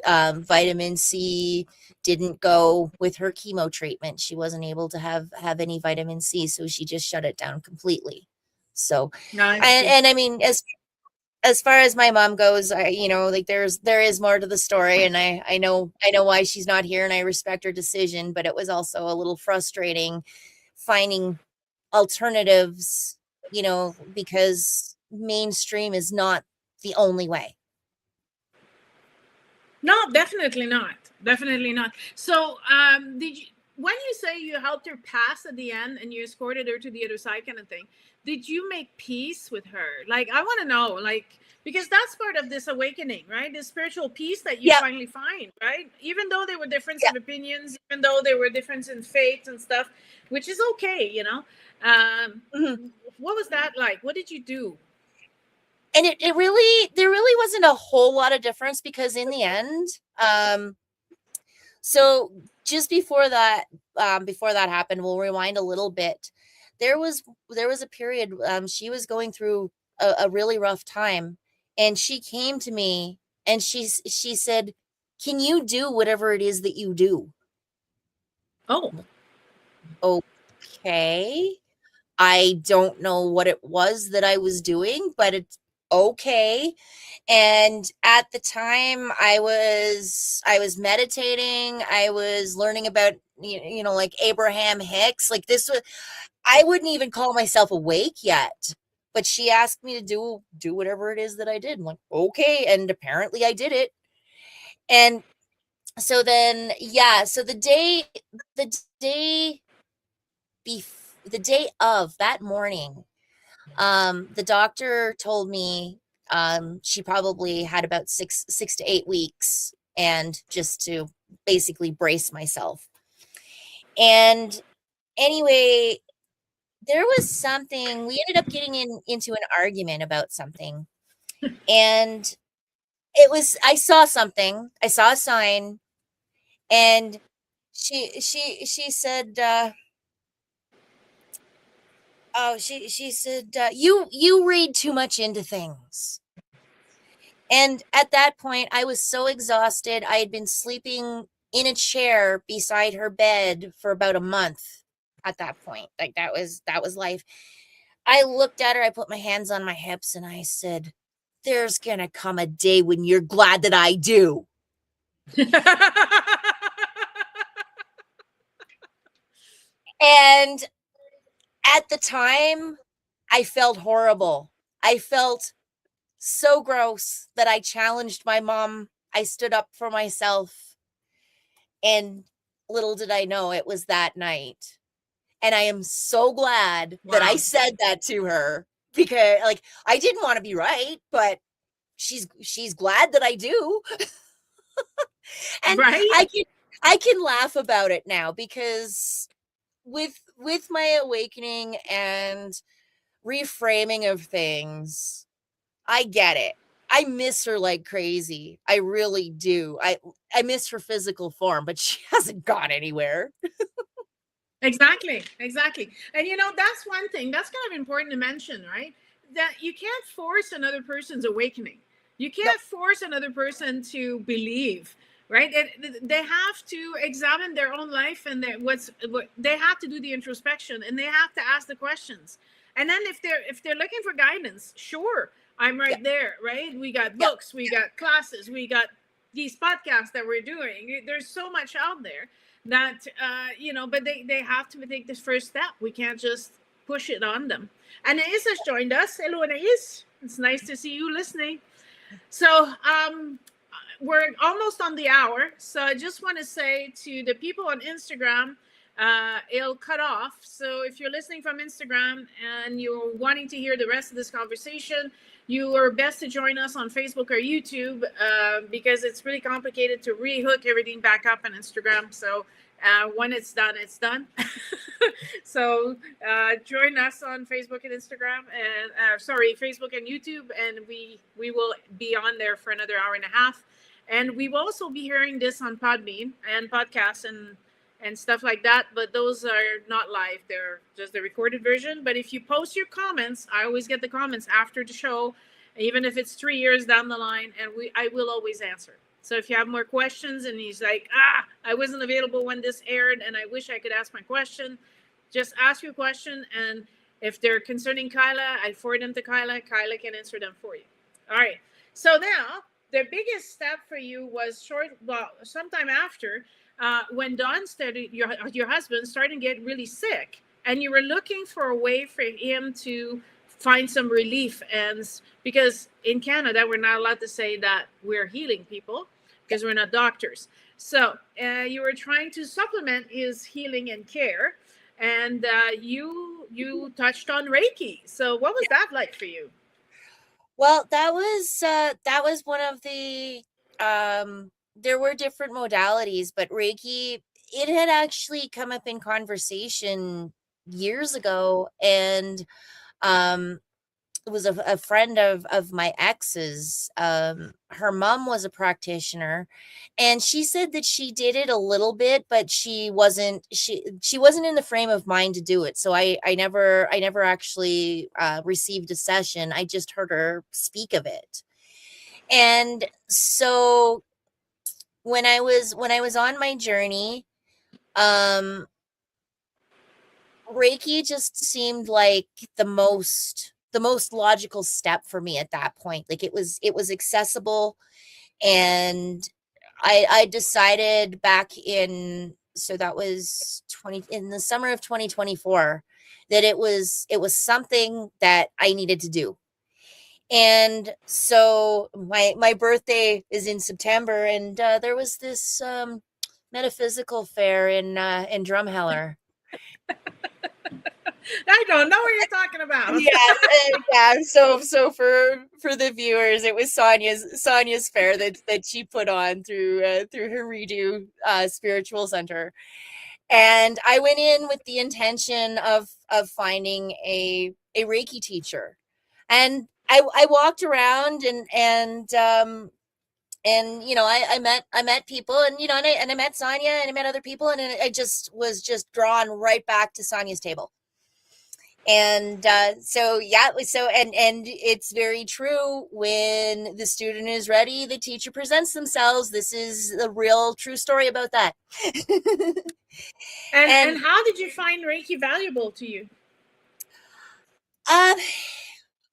vitamin C didn't go with her chemo treatment. She wasn't able to have any vitamin C, so she just shut it down completely. So, and I mean, as far as my mom goes, like there is more to the story, and I know why she's not here, and I respect her decision, but it was also a little frustrating finding alternatives, because mainstream is not the only way. No, definitely not. Definitely not. So, did you, when you say you helped her pass at the end and you escorted her to the other side, kind of thing, did you make peace with her? Like, I want to know, like, because that's part of this awakening, right? The spiritual peace that you Yeah, finally find, right? Even though there were difference yeah. of opinions, even though there were difference in faith and stuff, which is okay, Mhm. what was that like? What did you do? And there really wasn't a whole lot of difference, because in the end, so just before that happened, we'll rewind a little bit. There was a period, she was going through a really rough time, and she came to me and she said, "Can you do whatever it is that you do?" Oh, Okay. I don't know what it was that I was doing, but it's okay. And at the time I was meditating, I was learning about like Abraham Hicks. Like, this was, I wouldn't even call myself awake yet. But she asked me to do whatever it is that I did. I'm like, okay, and apparently I did it. And so then, yeah, so the day the day of that morning, the doctor told me, she probably had about 6 to 8 weeks, and just to basically brace myself. And anyway, there was something, we ended up getting into an argument about something, and I saw a sign, and she said, oh, she said, you read too much into things. And at that point, I was so exhausted. I had been sleeping in a chair beside her bed for about a month at that point. Like, that was life. I looked at her, I put my hands on my hips, and I said, "There's gonna come a day when you're glad that I do." And at the time, I felt horrible. I felt so gross that I challenged my mom. I stood up for myself. And little did I know it was that night. And I am so glad that I Wow. said that to her, because, like, I didn't want to be right, but she's glad that I do. And Right? I can laugh about it now, because with my awakening and reframing of things, I get it. I miss her like crazy. I really do. I miss her physical form, but she hasn't gone anywhere. Exactly, exactly. And that's one thing that's kind of important to mention, right? That you can't force another person's awakening. You No. can't force another person to believe, right? They have to examine their own life, and what they have to do the introspection, and they have to ask the questions. And then if they're looking for guidance, sure, I'm Yeah. right there, right? We got Yeah. books, we got classes, we got these podcasts that we're doing. There's so much out there that but they have to take this first step. We can't just push it on them. Anais has joined us. Hello, Anais. It's nice to see you listening. So we're almost on the hour, so I just want to say to the people on Instagram, it'll cut off. So if you're listening from Instagram and you're wanting to hear the rest of this conversation, you are best to join us on Facebook or YouTube, because it's really complicated to rehook everything back up on Instagram. So when it's done, it's done. So join us on Facebook and Instagram, and Facebook and YouTube, and we will be on there for another hour and a half. And we will also be hearing this on Podbean and podcasts and stuff like that, but those are not live. They're just the recorded version. But if you post your comments, I always get the comments after the show, even if it's 3 years down the line, and I will always answer. So if you have more questions and he's like, I wasn't available when this aired and I wish I could ask my question, just ask your question. And if they're concerning Kyla, I forward them to Kyla. Kyla can answer them for you. All right. So now the biggest step for you was sometime after, when Don started, your husband started to get really sick, and you were looking for a way for him to find some relief. And because in Canada, we're not allowed to say that we're healing people because we're not doctors. So you were trying to supplement his healing and care, and you touched on Reiki. So what was that like for you? Well, that was one of the there were different modalities, but Reiki, it had actually come up in conversation years ago, and um it was a friend of my ex's. Her mom was a practitioner, and she said that she did it a little bit, but she wasn't in the frame of mind to do it. So I never actually received a session. I just heard her speak of it. And so when I was on my journey, um Reiki just seemed like the most logical step for me at that point. Like it was accessible, and I decided back in, so that was 20 in the summer of 2024, that it was something that I needed to do. And so my birthday is in September, and there was this metaphysical fair in Drumheller. I don't know what you're talking about. Yeah. So for the viewers, it was Sonia's fair that she put on through her Redo Spiritual Center, and I went in with the intention of finding a Reiki teacher, and I walked around, and I met people, and I met Sonia, and I met other people, and I just was drawn right back to Sonia's table. And so yeah, and it's very true, when the student is ready, the teacher presents themselves. This is the real true story about that. And how did you find Reiki valuable to you? uh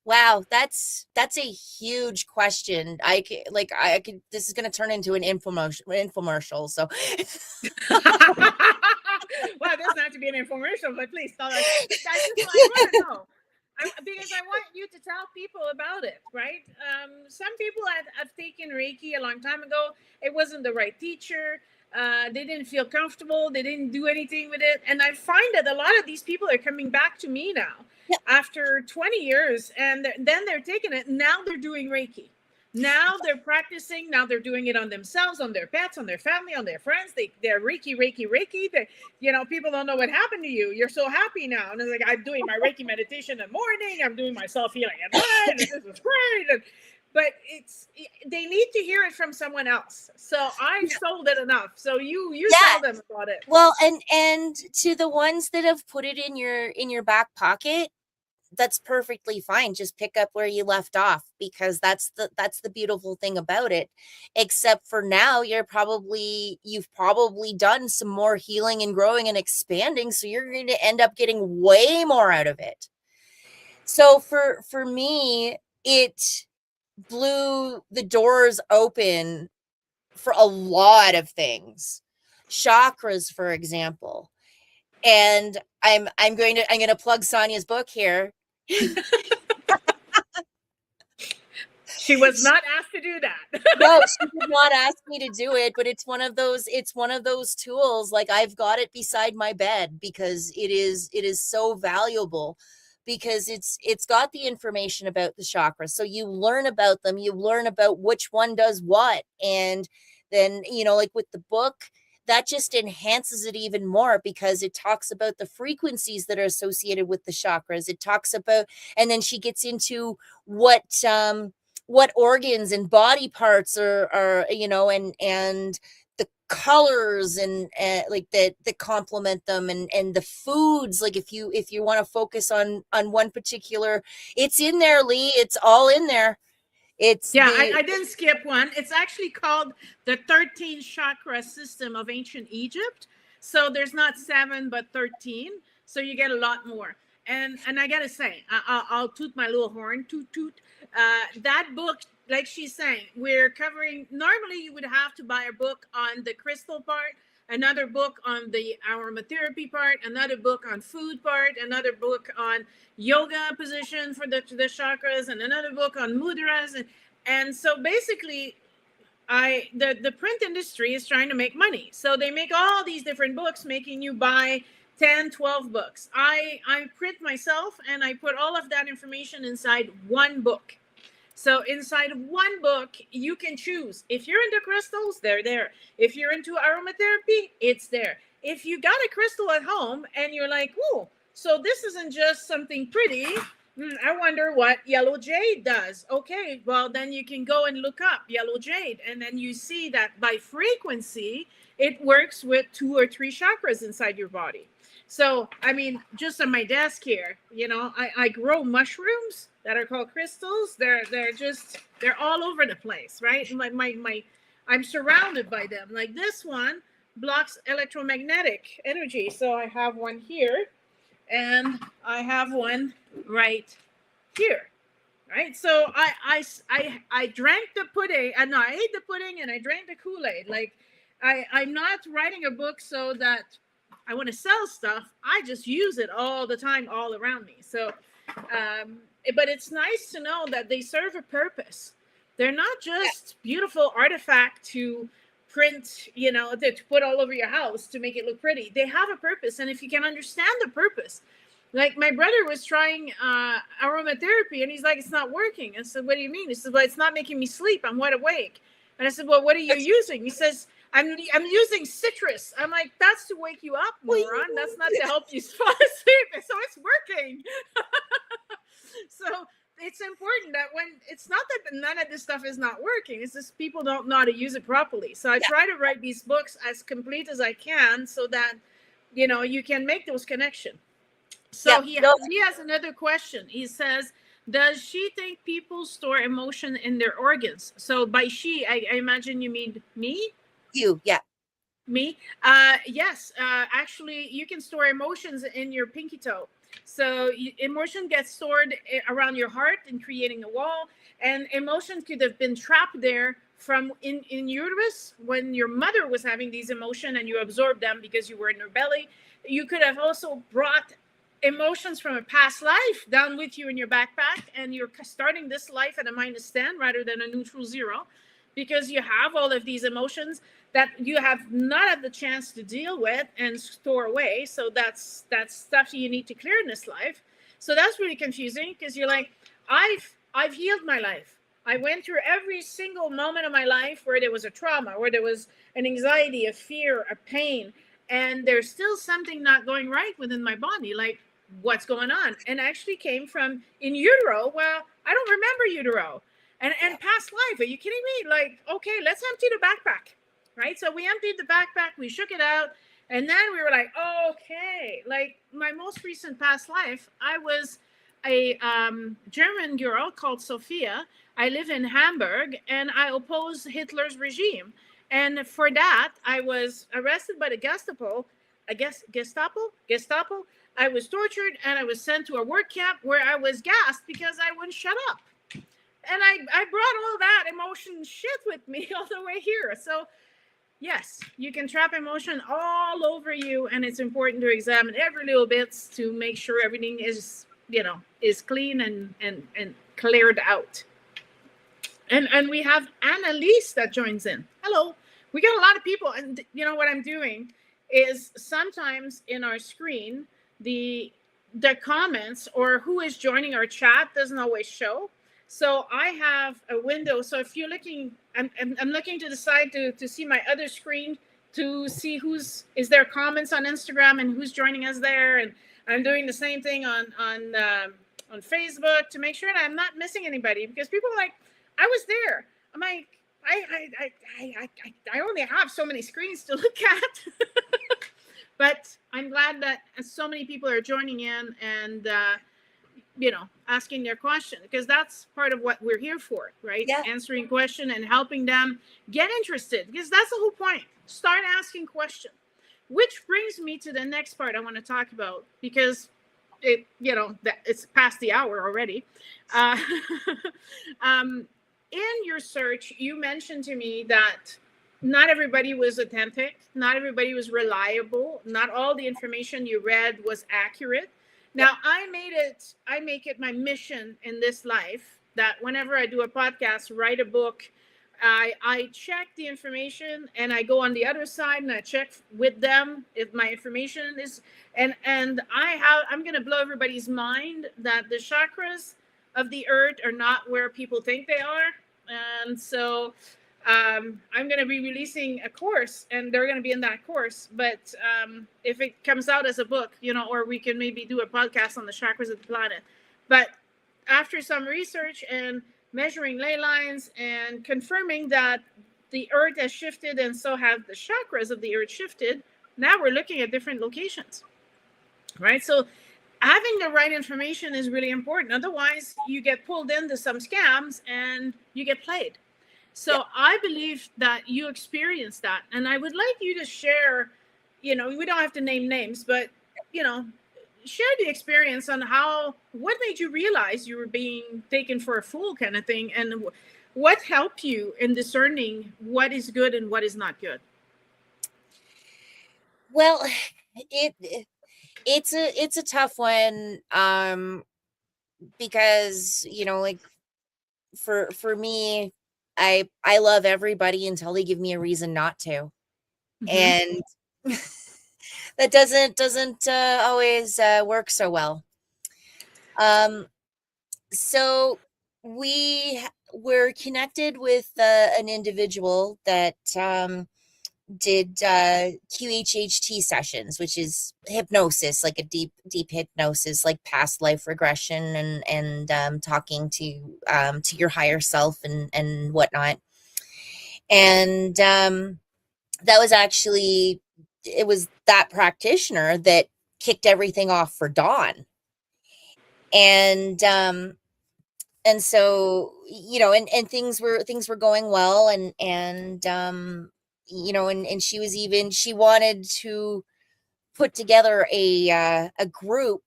wow, that's a huge question. I could this is going to turn into an infomercial, so Well, it doesn't have to be an infomercial, but please tell us. I want to know. Because I want you to tell people about it, right? Some people have taken Reiki a long time ago. It wasn't the right teacher. They didn't feel comfortable. They didn't do anything with it. And I find that a lot of these people are coming back to me now after 20 years. And then they're taking it. Now they're doing Reiki. Now they're practicing. Now they're doing it on themselves, on their pets, on their family, on their friends. They're Reiki. People don't know what happened to you. You're so happy now. And it's like, I'm doing my Reiki meditation in the morning. I'm doing my self-healing at night. And this is great. But they need to hear it from someone else. So I've sold it enough. So you tell them about it. Well, and to the ones that have put it in your back pocket, that's perfectly fine. Just pick up where you left off, because that's the beautiful thing about it. Except for now, you've probably done some more healing and growing and expanding, so you're going to end up getting way more out of it. So for me, it blew the doors open for a lot of things. Chakras, for example. And I'm going to plug Sonia's book here. She was not asked to do that. No, she did not ask me to do it, but it's one of those tools. Like, I've got it beside my bed because it is so valuable, because it's got the information about the chakras. So you learn about them, you learn about which one does what. And then, like with the book, that just enhances it even more, because it talks about the frequencies that are associated with the chakras. It talks about, and then she gets into what organs and body parts are and the colors and like that complement them, and the foods. Like if you want to focus on one particular, it's in there, Lee. It's all in there. I didn't skip one. It's actually called the 13 chakra system of ancient Egypt. So there's not 7, but 13. So you get a lot more. And I gotta say, I'll toot my little horn, toot toot. That book, like she's saying, we're covering. Normally, you would have to buy a book on the crystal part, another book on the aromatherapy part, another book on food part, another book on yoga position for the chakras, and another book on mudras, and so basically, the print industry is trying to make money, so they make all these different books, making you buy 10, 12 books. I print myself, and I put all of that information inside one book. So inside of one book, you can choose. If you're into crystals, they're there. If you're into aromatherapy, it's there. If you got a crystal at home and you're like, oh, so this isn't just something pretty. I wonder what yellow jade does. Okay, well, then you can go and look up yellow jade. And then you see that by frequency, it works with 2 or 3 chakras inside your body. So, I mean, just on my desk here, I grow mushrooms that are called crystals. They're all over the place, right? I'm surrounded by them. Like this one blocks electromagnetic energy. So I have one here, and I have one right here, right? So I drank the pudding, and I ate the pudding, and I drank the Kool-Aid. Like I'm not writing a book so that I want to sell stuff. I just use it all the time, all around me. So, but it's nice to know that they serve a purpose. They're not just beautiful artifact to print, to put all over your house to make it look pretty. They have a purpose. And if you can understand the purpose, like my brother was trying aromatherapy, and he's like, it's not working. I said, what do you mean? He said, well, it's not making me sleep. I'm wide awake. And I said, well, what are you using? He says, I'm using citrus. I'm like, that's to wake you up, moron. That's not to help you fall asleep. So it's working. So it's important that when it's not that none of this stuff is not working, it's just people don't know how to use it properly. So I try to write these books as complete as I can so that, you can make those connections. So he has another question. He says, does she think people store emotion in their organs? So by she, I imagine you mean me? You, yeah. Me? Yes. Actually, you can store emotions in your pinky toe. So emotion gets stored around your heart and creating a wall. And emotion could have been trapped there from in uterus when your mother was having these emotions and you absorbed them because you were in her belly. You could have also brought emotions from a past life down with you in your backpack, and you're starting this life at a -10 rather than a neutral 0, because you have all of these emotions that you have not had the chance to deal with and store away. So that's stuff you need to clear in this life. So that's really confusing, because you're like, I've healed my life. I went through every single moment of my life where there was a trauma, where there was an anxiety, a fear, a pain, and there's still something not going right within my body. Like, what's going on? And actually came from in utero. Well, I don't remember utero and past life. Are you kidding me? Like, okay, let's empty the backpack, right? So we emptied the backpack, we shook it out, and then we were like, okay, like my most recent past life, I was a German girl called Sophia. I live in Hamburg, and I oppose Hitler's regime. And for that, I was arrested by the Gestapo. I guess Gestapo. I was tortured, and I was sent to a work camp where I was gassed because I wouldn't shut up. And I brought all that emotion shit with me all the way here. So yes, you can trap emotion all over you, and it's important to examine every little bits to make sure everything is, is clean and cleared out. And we have Annalise that joins in. Hello. We got a lot of people, and what I'm doing is sometimes in our screen, the comments or who is joining our chat doesn't always show. So I have a window. So if you're looking, I'm looking to the side to see my other screen to see is there comments on Instagram and who's joining us there. And I'm doing the same thing on Facebook to make sure that I'm not missing anybody, because people are like, I was there. I'm like, I only have so many screens to look at. But I'm glad that so many people are joining in and, asking their question, because that's part of what we're here for, right? Yeah. Answering question and helping them get interested, because that's the whole point. Start asking questions, which brings me to the next part I want to talk about, because that it's past the hour already. Uh, in your search, you mentioned to me that not everybody was authentic, not everybody was reliable, not all the information you read was accurate. Now, I make it my mission in this life that whenever I do a podcast, write a book, I check the information and I go on the other side and I check with them if my information is, and I'm going to blow everybody's mind that the chakras of the earth are not where people think they are. And so I'm going to be releasing a course and they're going to be in that course. But if it comes out as a book, or we can maybe do a podcast on the chakras of the planet. But after some research and measuring ley lines and confirming that the earth has shifted and so have the chakras of the earth shifted, now we're looking at different locations, right? So having the right information is really important. Otherwise, you get pulled into some scams and you get played. So I believe that you experienced that. And I would like you to share, we don't have to name names, but, share the experience on what made you realize you were being taken for a fool kind of thing. And what helped you in discerning what is good and what is not good? Well, it's a tough one, because, like for me, I love everybody until they give me a reason not to. Mm-hmm. And that doesn't always work so well. So we were connected with an individual that did QHHT sessions, which is hypnosis, like a deep hypnosis, like past life regression and talking to your higher self and whatnot. And that was actually, it was that practitioner that kicked everything off for Dawn. And so, and things were going well and she wanted to put together a group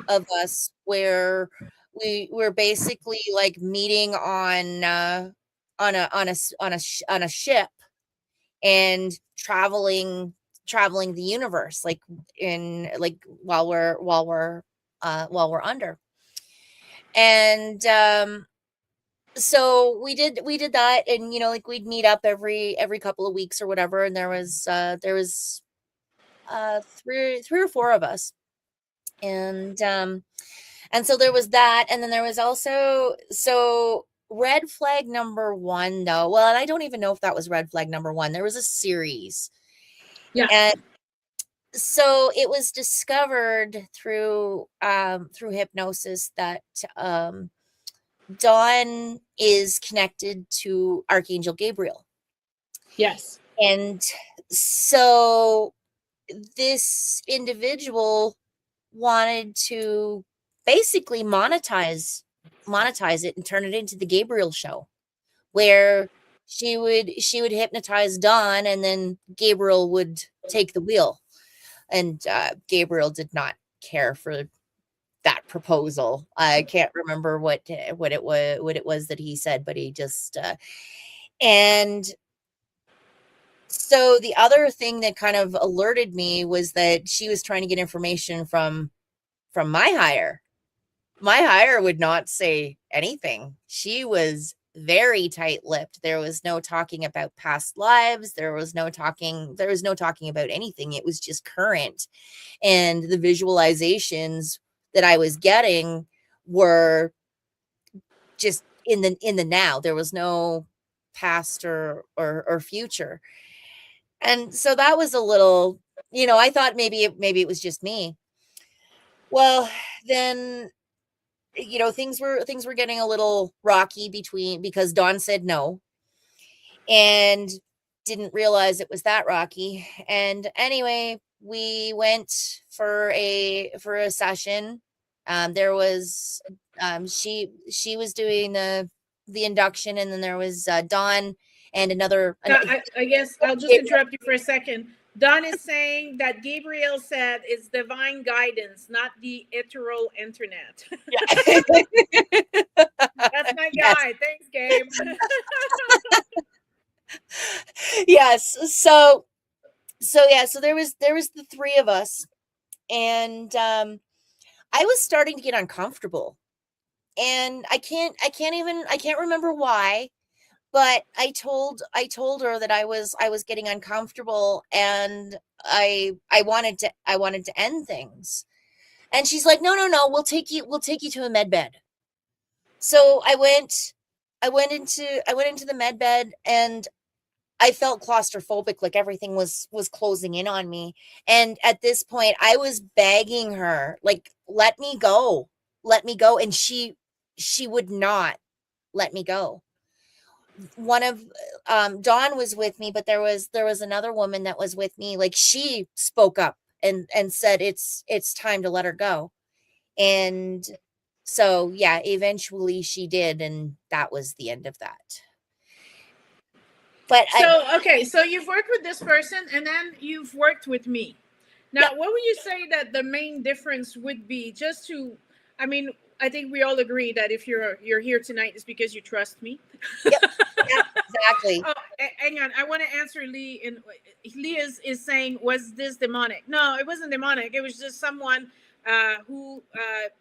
of us where we were basically like meeting on a ship and traveling the universe, like while we're under. And so we did that, and we'd meet up every couple of weeks or whatever, and there was three or four of us, and so there was that, and then there was also red flag number 1, though. Well, and I don't even know if that was red flag number 1. There was a series. Yeah. And so it was discovered through hypnosis that Dawn is connected to Archangel Gabriel. Yes. And so this individual wanted to basically monetize it and turn it into the Gabriel show, where she would hypnotize Dawn and then Gabriel would take the wheel. And Gabriel did not care for that proposal. I can't remember what it was that he said, but he just and so the other thing that kind of alerted me was that she was trying to get information from my higher. My higher would not say anything. She was very tight-lipped. There was no talking about past lives. There was no talking about anything. It was just current. And the visualizations that I was getting were just in the now. There was no past or future. And so that was a little, I thought maybe it was just me. Well, then things were getting a little rocky because Dawn said no and didn't realize it was that rocky. And anyway, we went for a session. There was she was doing the induction, and then there was Dawn and another. I guess I'll just interrupt you for a second. Don is saying that Gabriel said it's divine guidance, not the hetero internet. Yeah. That's my Yes. guy. Thanks, Gabe. Yes. So yeah, so there was the three of us, and I was starting to get uncomfortable. And I can't remember why, but I told her that I was getting uncomfortable, and I wanted to end things. And she's like, "No, we'll take you to a med bed." So I went into the med bed, and I felt claustrophobic, like everything was closing in on me. And at this point, I was begging her, like, "Let me go. Let me go." And she would not let me go. One of Dawn was with me, but there was another woman that was with me. Like, she spoke up and said it's time to let her go. And so yeah, eventually she did, and that was the end of that. But Okay, so you've worked with this person and then you've worked with me. Now, yeah, what would you say that the main difference would be? Just to, I mean, I think we all agree that if you're here tonight, it's because you trust me. yep, yeah, exactly. Oh, hang on. I want to answer Lee. And Lee is saying, was this demonic? No, it wasn't demonic. It was just someone who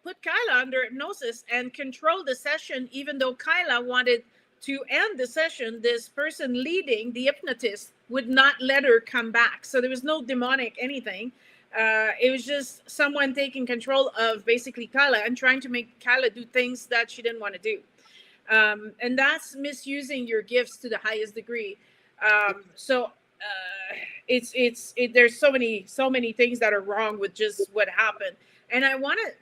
put Kyla under hypnosis and controlled the session, even though Kyla wanted to end the session. This person leading, the hypnotist, would not let her come back. So there was no demonic anything. It was just someone taking control of basically Kyla and trying to make Kyla do things that she didn't want to do. And that's misusing your gifts to the highest degree. There's so many things that are wrong with just what happened. And I wanted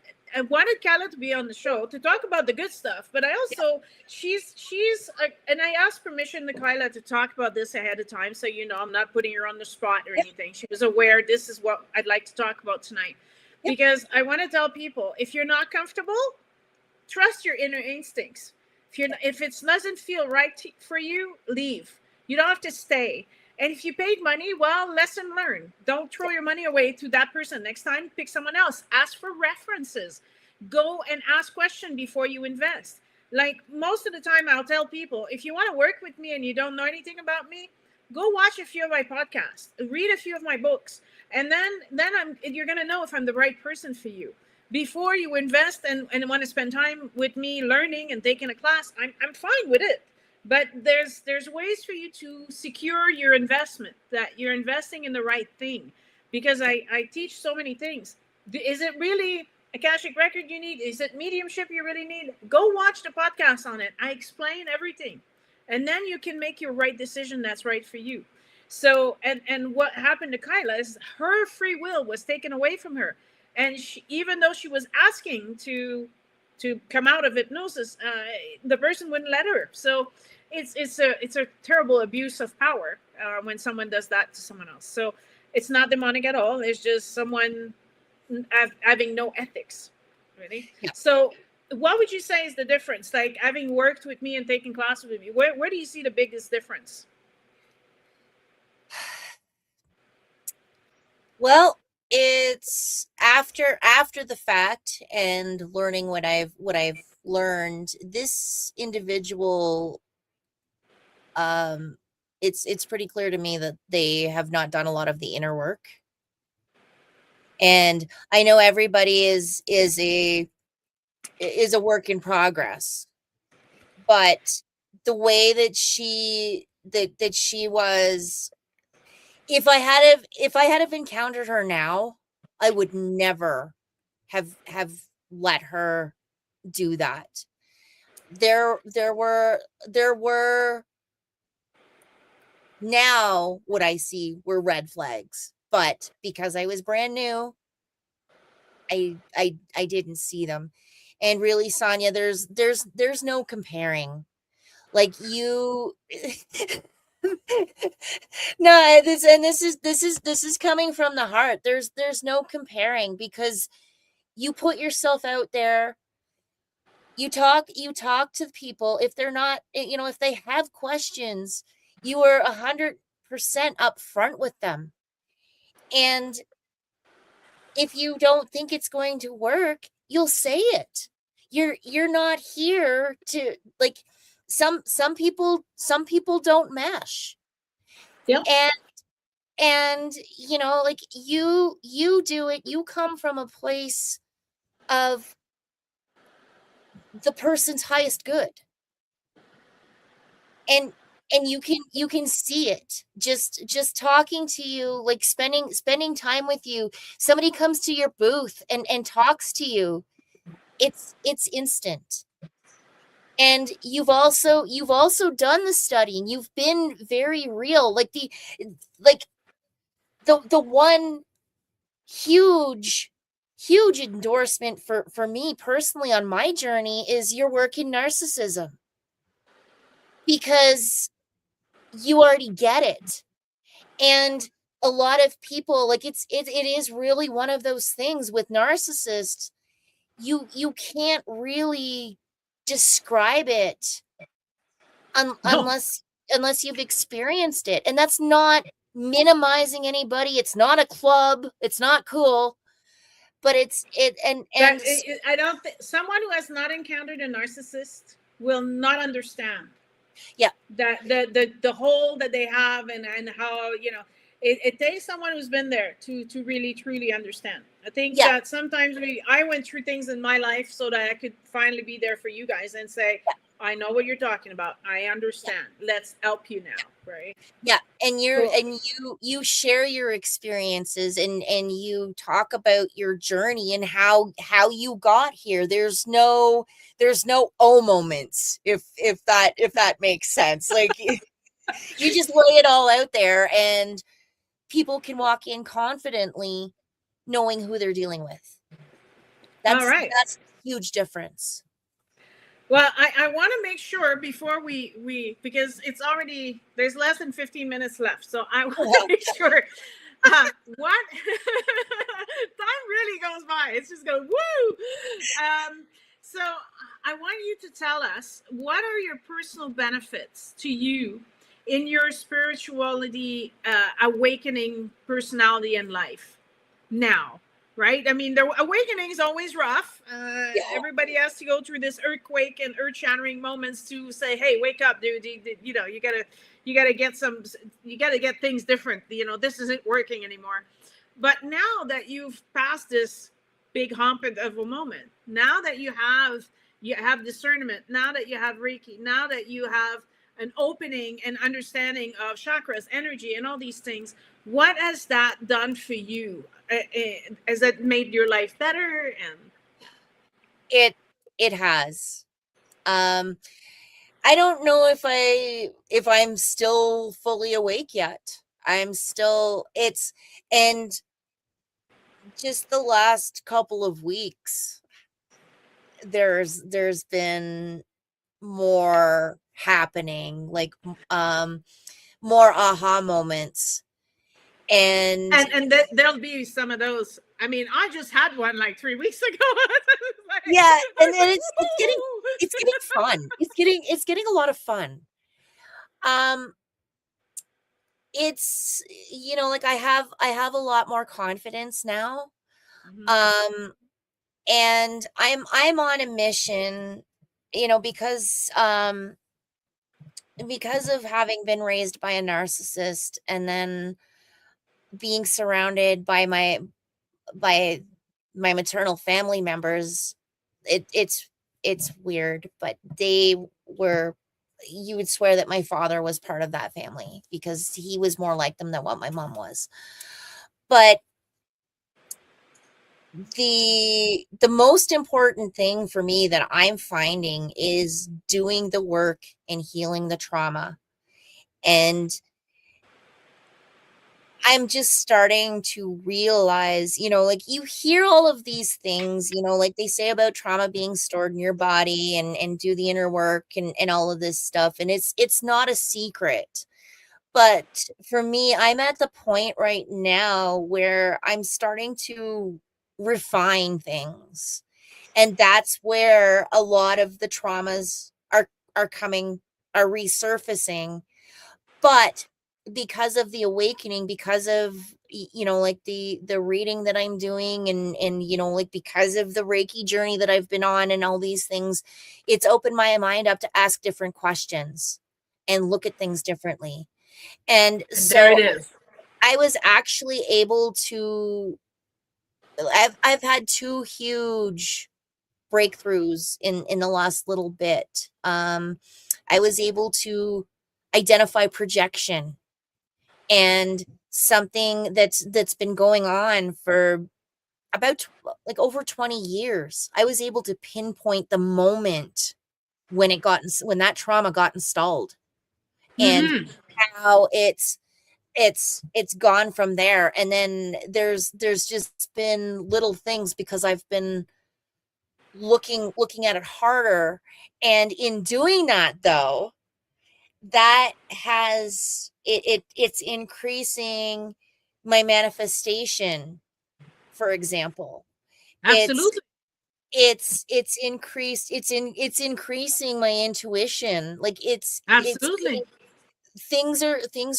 Kala to be on the show to talk about the good stuff, but I also and I asked permission to Kyla to talk about this ahead of time, so I'm not putting her on the spot or anything. She was aware this is what I'd like to talk about tonight, because I want to tell people, if you're not comfortable, trust your inner instincts. If it doesn't feel right for you, leave. You don't have to stay. And if you paid money, well, lesson learned. Don't throw your money away to that person. Next time, pick someone else. Ask for references. Go and ask questions before you invest. Like, most of the time, I'll tell people, if you want to work with me and you don't know anything about me, go watch a few of my podcasts, read a few of my books, and then you're gonna know if I'm the right person for you. Before you invest and want to spend time with me learning and taking a class, I'm fine with it. But there's ways for you to secure your investment, that you're investing in the right thing. Because I teach so many things. Is it really Akashic record you need? Is it mediumship you really need? Go watch the podcast on it. I explain everything. And then you can make your right decision that's right for you. So, and what happened to Kyla is her free will was taken away from her. And even though she was asking to come out of hypnosis, the person wouldn't let her. So it's a terrible abuse of power when someone does that to someone else. So it's not demonic at all. It's just someone having no ethics, really. Yeah. So what would you say is the difference? Like, having worked with me and taken classes with me, where do you see the biggest difference? Well, it's after the fact, and learning what I've learned. This individual, it's pretty clear to me that they have not done a lot of the inner work. And I know everybody is a work in progress, but the way that she was, if I had have encountered her now, I would never have let her do that. There were now what I see were red flags, but because I was brand new, I didn't see them. And really, Sonia, there's no comparing. Like, you no, this is coming from the heart. There's no comparing, because you put yourself out there. You talk to people. If they're not, if they have questions, you are 100% upfront with them. And if you don't think it's going to work, you'll say it. You're not here to, like, some people don't mesh. Yep. And you know, like, you do it, you come from a place of the person's highest good. And you can see it just talking to you, like spending time with you. Somebody comes to your booth and talks to you, it's instant. And you've also done the study, and you've been very real. Like the one huge endorsement for me personally on my journey is your work in narcissism, because you already get it. And a lot of people, like, it is really one of those things with narcissists. You can't really describe it No. unless you've experienced it. And that's not minimizing anybody. It's not a club. It's not cool. But I don't think someone who has not encountered a narcissist will not understand. Yeah. That the hole that they have, and how, you know, it takes someone who's been there to really truly understand. I think that sometimes I went through things in my life so that I could finally be there for you guys and say, I know what you're talking about. I understand. Let's help you now, right? Yeah, and you share your experiences, and you talk about your journey and how you got here. There's no oh moments, if that makes sense. Like, you just lay it all out there, and people can walk in confidently knowing who they're dealing with. That's a huge difference. Well, I want to make sure before we because it's already, there's less than 15 minutes left, so I want to make sure what time really goes by. It's just going woo. So I want you to tell us, what are your personal benefits to you in your spirituality, awakening personality and life now? Right? I mean, the awakening is always rough. Everybody has to go through this earthquake and earth-shattering moments to say, "Hey, wake up, dude! You know, you gotta get things different. You know, this isn't working anymore." But now that you've passed this big hump of a moment, now that you have discernment, now that you have Reiki, now that you have an opening and understanding of chakras, energy, and all these things, what has that done for you? Has that made your life better? And it has. I don't know if I'm still fully awake yet. I'm still, and just the last couple of weeks, there's been more happening, like more aha moments. And there'll be some of those. I mean, I just had one like 3 weeks ago. Like, yeah, and it's getting fun. It's getting a lot of fun. It's, you know, like, I have a lot more confidence now. Mm-hmm. And I'm on a mission, you know, because of having been raised by a narcissist, and then being surrounded by my maternal family members. It's weird, but you would swear that my father was part of that family, because he was more like them than what my mom was. But the most important thing for me that I'm finding is doing the work and healing the trauma. And I'm just starting to realize, you know, like, you hear all of these things, you know, like they say about trauma being stored in your body, and do the inner work, and all of this stuff. And it's not a secret. But for me, I'm at the point right now where I'm starting to refine things. And that's where a lot of the traumas are resurfacing. But because of the awakening, because of you know, like the reading that I'm doing, and you know, like because of the Reiki journey that I've been on and all these things, it's opened my mind up to ask different questions and look at things differently. And And there it so is. I was actually able to, I've had two huge breakthroughs in the last little bit. I was able to identify projection, and something that's been going on for about like over 20 years. I was able to pinpoint the moment when when that trauma got installed, and Mm-hmm. how it's gone from there. And then there's just been little things because I've been looking at it harder. And in doing that, though, that has it's increasing my manifestation. For example, it's Absolutely. it's increasing my intuition. Like it's Absolutely. things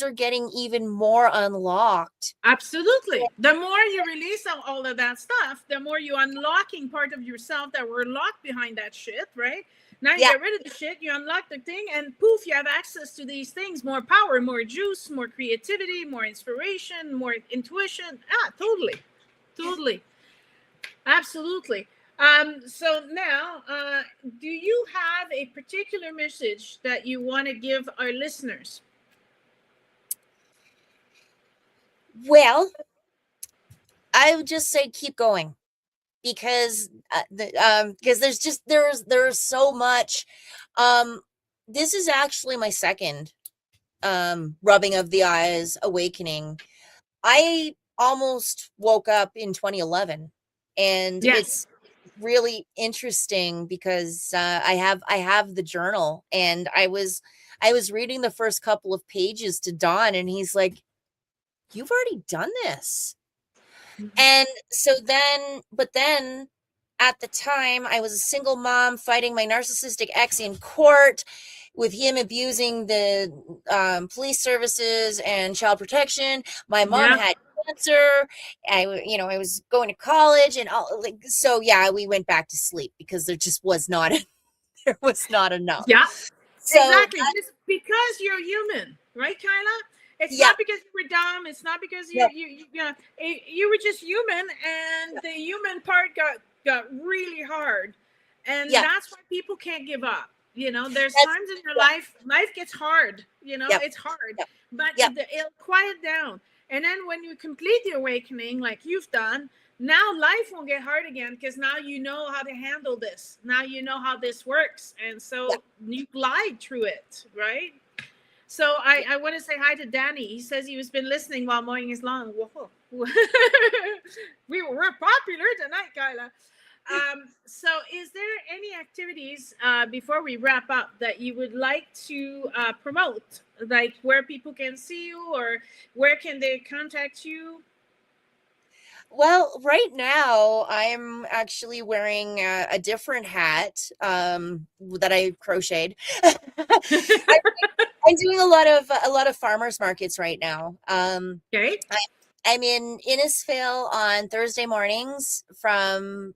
are getting even more unlocked. Absolutely. The more you release all of that stuff, the more you unlocking part of yourself that were locked behind that shit, right? Now you Yeah, get rid of the shit, you unlock the thing, and poof, you have access to these things, more power, more juice, more creativity, more inspiration, more intuition. Ah, totally. Totally. Absolutely. So now, do you have a particular message that you want to give our listeners? well, I would just say keep going, because because there's so much. um this is actually my second rubbing of the eyes awakening. I almost woke up in 2011, and Yes. it's really interesting because I have the journal, and I was reading the first couple of pages to Don, and he's like, "You've already done this." And so then, but then at the time, I was a single mom fighting my narcissistic ex in court, with him abusing the police services and child protection. My mom Yeah. had cancer. I was going to college and all, like, so yeah, we went back to sleep because there just was not, there was not enough. Yeah. So Exactly. Just because you're human, right, Kyla? It's yeah, not because you were dumb. It's not because yeah, you were just human, and the human part got really hard, and yeah, that's why people can't give up. There's that's, times in your yeah, life gets hard. yeah, It's hard, yeah, but yeah, it'll quiet down, and then when you complete the awakening, like you've done, now life won't get hard again because now you know how to handle this. Now you know how this works. And yeah, so you glide through it, right? So I want to say hi to Danny. He says he's been listening while mowing his lawn. Whoa. We're popular tonight, Kyla. So is there any activities before we wrap up that you would like to promote? Like where people can see you, or where can they contact you? Well, right now I'm actually wearing a different hat that I crocheted. I'm doing a lot of farmers markets right now. Okay. I'm in Innisfail on Thursday mornings from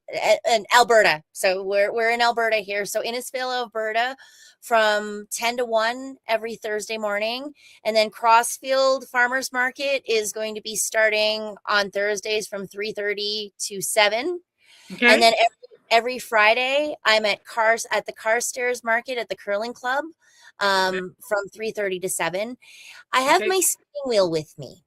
in Alberta. So we're in Alberta here. So Innisfail, Alberta, from 10 to 1 every Thursday morning. And then Crossfield Farmers Market is going to be starting on Thursdays from 3:30 to 7. And Okay. then every Friday I'm at the Carstairs Market at the Curling Club, from 3:30 to 7. I have Okay. my spinning wheel with me.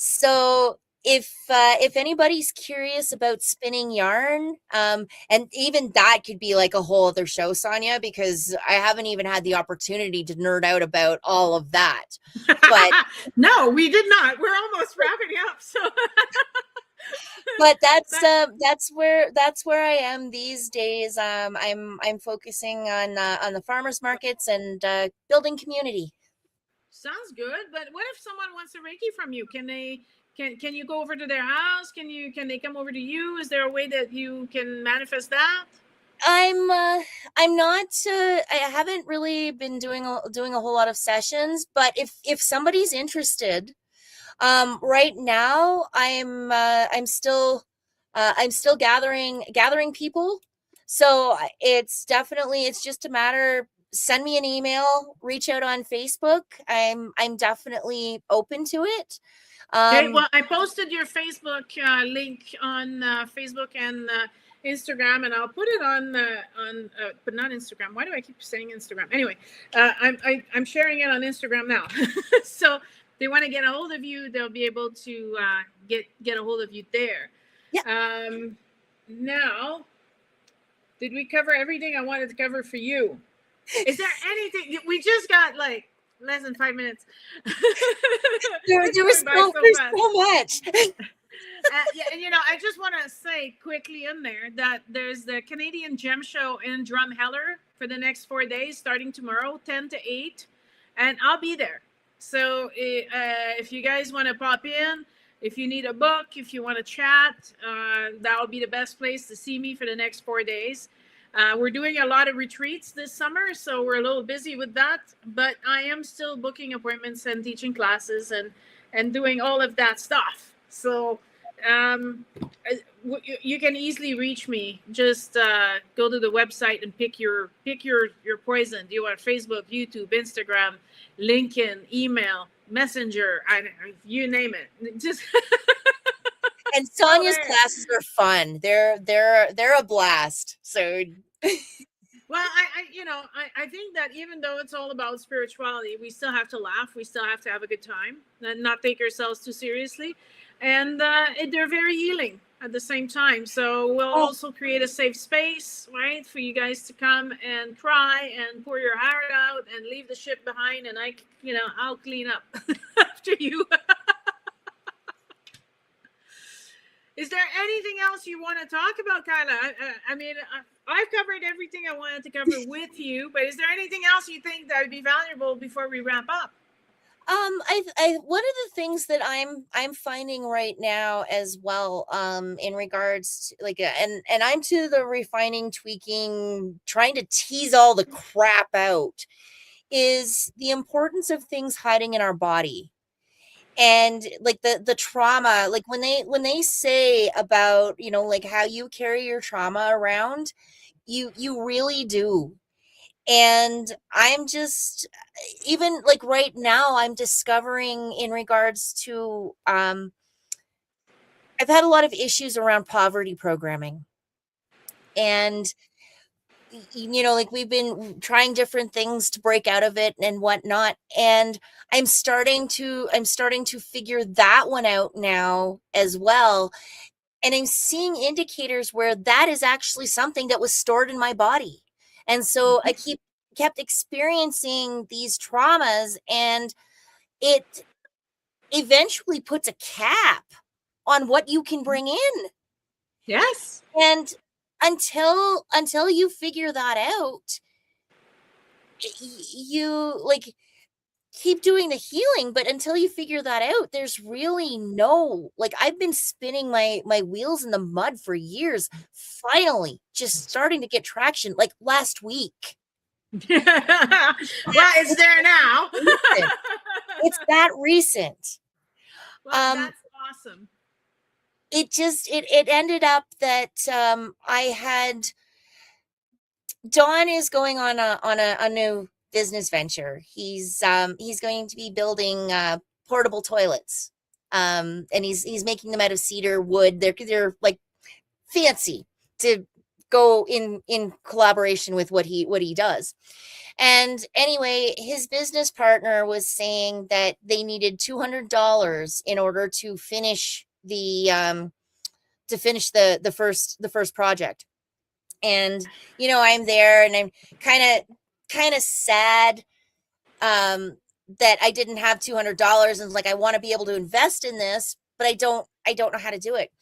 So if anybody's curious about spinning yarn, and even that could be like a whole other show, Sonia, because I haven't even had the opportunity to nerd out about all of that. But No, we did not. We're almost wrapping up. So but that that's where I am these days. I'm focusing on the farmers markets and building community. sounds good. But what if someone wants a Reiki from you? Can you go over to their house? Can they come over to you? Is there a way that you can manifest that? I'm not I haven't really been doing a whole lot of sessions, but if somebody's interested, Right now, I'm still gathering people. So it's just a matter. Send me an email, reach out on Facebook. I'm definitely open to it. Okay, well, I posted your Facebook link on Facebook and Instagram, and I'll put it on but not Instagram. Why do I keep saying Instagram? Anyway, I'm sharing it on Instagram now. So they want to get a hold of you, they'll be able to get a hold of you there. Yeah. Now, did we cover everything I wanted to cover for you? Is there anything we just got like less than 5 minutes? There was so much. Yeah, and you know, I just want to say quickly in there that there's the Canadian Gem Show in Drumheller for the next 4 days, starting tomorrow, 10 to 8, and I'll be there. So if you guys want to pop in, if you need a book, if you want to chat, that'll be the best place to see me for the next 4 days. We're doing a lot of retreats this summer, so we're a little busy with that, but I am still booking appointments and teaching classes and doing all of that stuff. So you can easily reach me. Just go to the website and pick your poison. Do you want Facebook, YouTube, Instagram, LinkedIn, email, Messenger, you name it. Just and Sonia's classes are fun. They're a blast. So well, I think that even though it's all about spirituality, we still have to laugh. We still have to have a good time and not take ourselves too seriously. And they're very healing at the same time. So we'll also create a safe space, right, for you guys to come and cry and pour your heart out and leave the shit behind. And I'll clean up after you. Is there anything else you want to talk about, Kyla? I mean, I've covered everything I wanted to cover with you, but is there anything else you think that would be valuable before we wrap up? One of the things that I'm finding right now as well, in regards to and I'm to the refining, tweaking, trying to tease all the crap out, is the importance of things hiding in our body. And like the trauma, like when they say about, like how you carry your trauma around, you really do. And I'm just, even like right now, I'm discovering in regards to, I've had a lot of issues around poverty programming. And, like we've been trying different things to break out of it and whatnot. And I'm starting to figure that one out now as well. And I'm seeing indicators where that is actually something that was stored in my body. And so I kept experiencing these traumas, and it eventually puts a cap on what you can bring in. Yes. And until you figure that out, you like keep doing the healing, but until you figure that out, there's really no, like, I've been spinning my wheels in the mud for years, finally just starting to get traction like last week. Well, it's there now. It's that recent. Well, that's awesome. It ended up that I had, Don is going on a new business venture. He's going to be building portable toilets, and he's making them out of cedar wood. They're like fancy to go in collaboration with what he does. And anyway, his business partner was saying that they needed $200 in order to finish the first project. And I'm there, and I'm kind of sad that I didn't have $200, and like I want to be able to invest in this, but I don't know how to do it.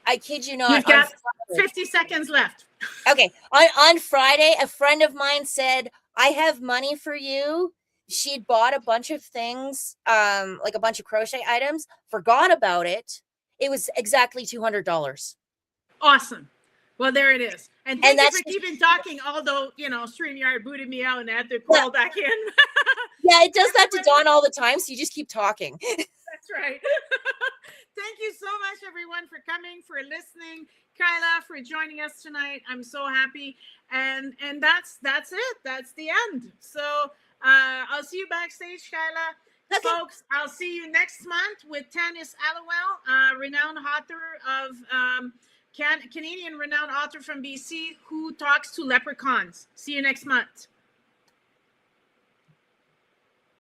I kid you not. You've got 50 seconds left. Okay. On Friday, a friend of mine said, I have money for you. She'd bought a bunch of things, like a bunch of crochet items, forgot about it. It was exactly $200. Awesome. Well, there it is. And thank you for keeping talking, although, StreamYard booted me out and I had to call back in. Yeah, it does that to Dawn all the time, so you just keep talking. That's right. Thank you so much, everyone, for coming, for listening. Kyla, for joining us tonight. I'm so happy. And that's it. That's the end. So I'll see you backstage, Kyla. Okay. Folks, I'll see you next month with Tanis Allowell, renowned author of Canadian renowned author from BC who talks to leprechauns. See you next month.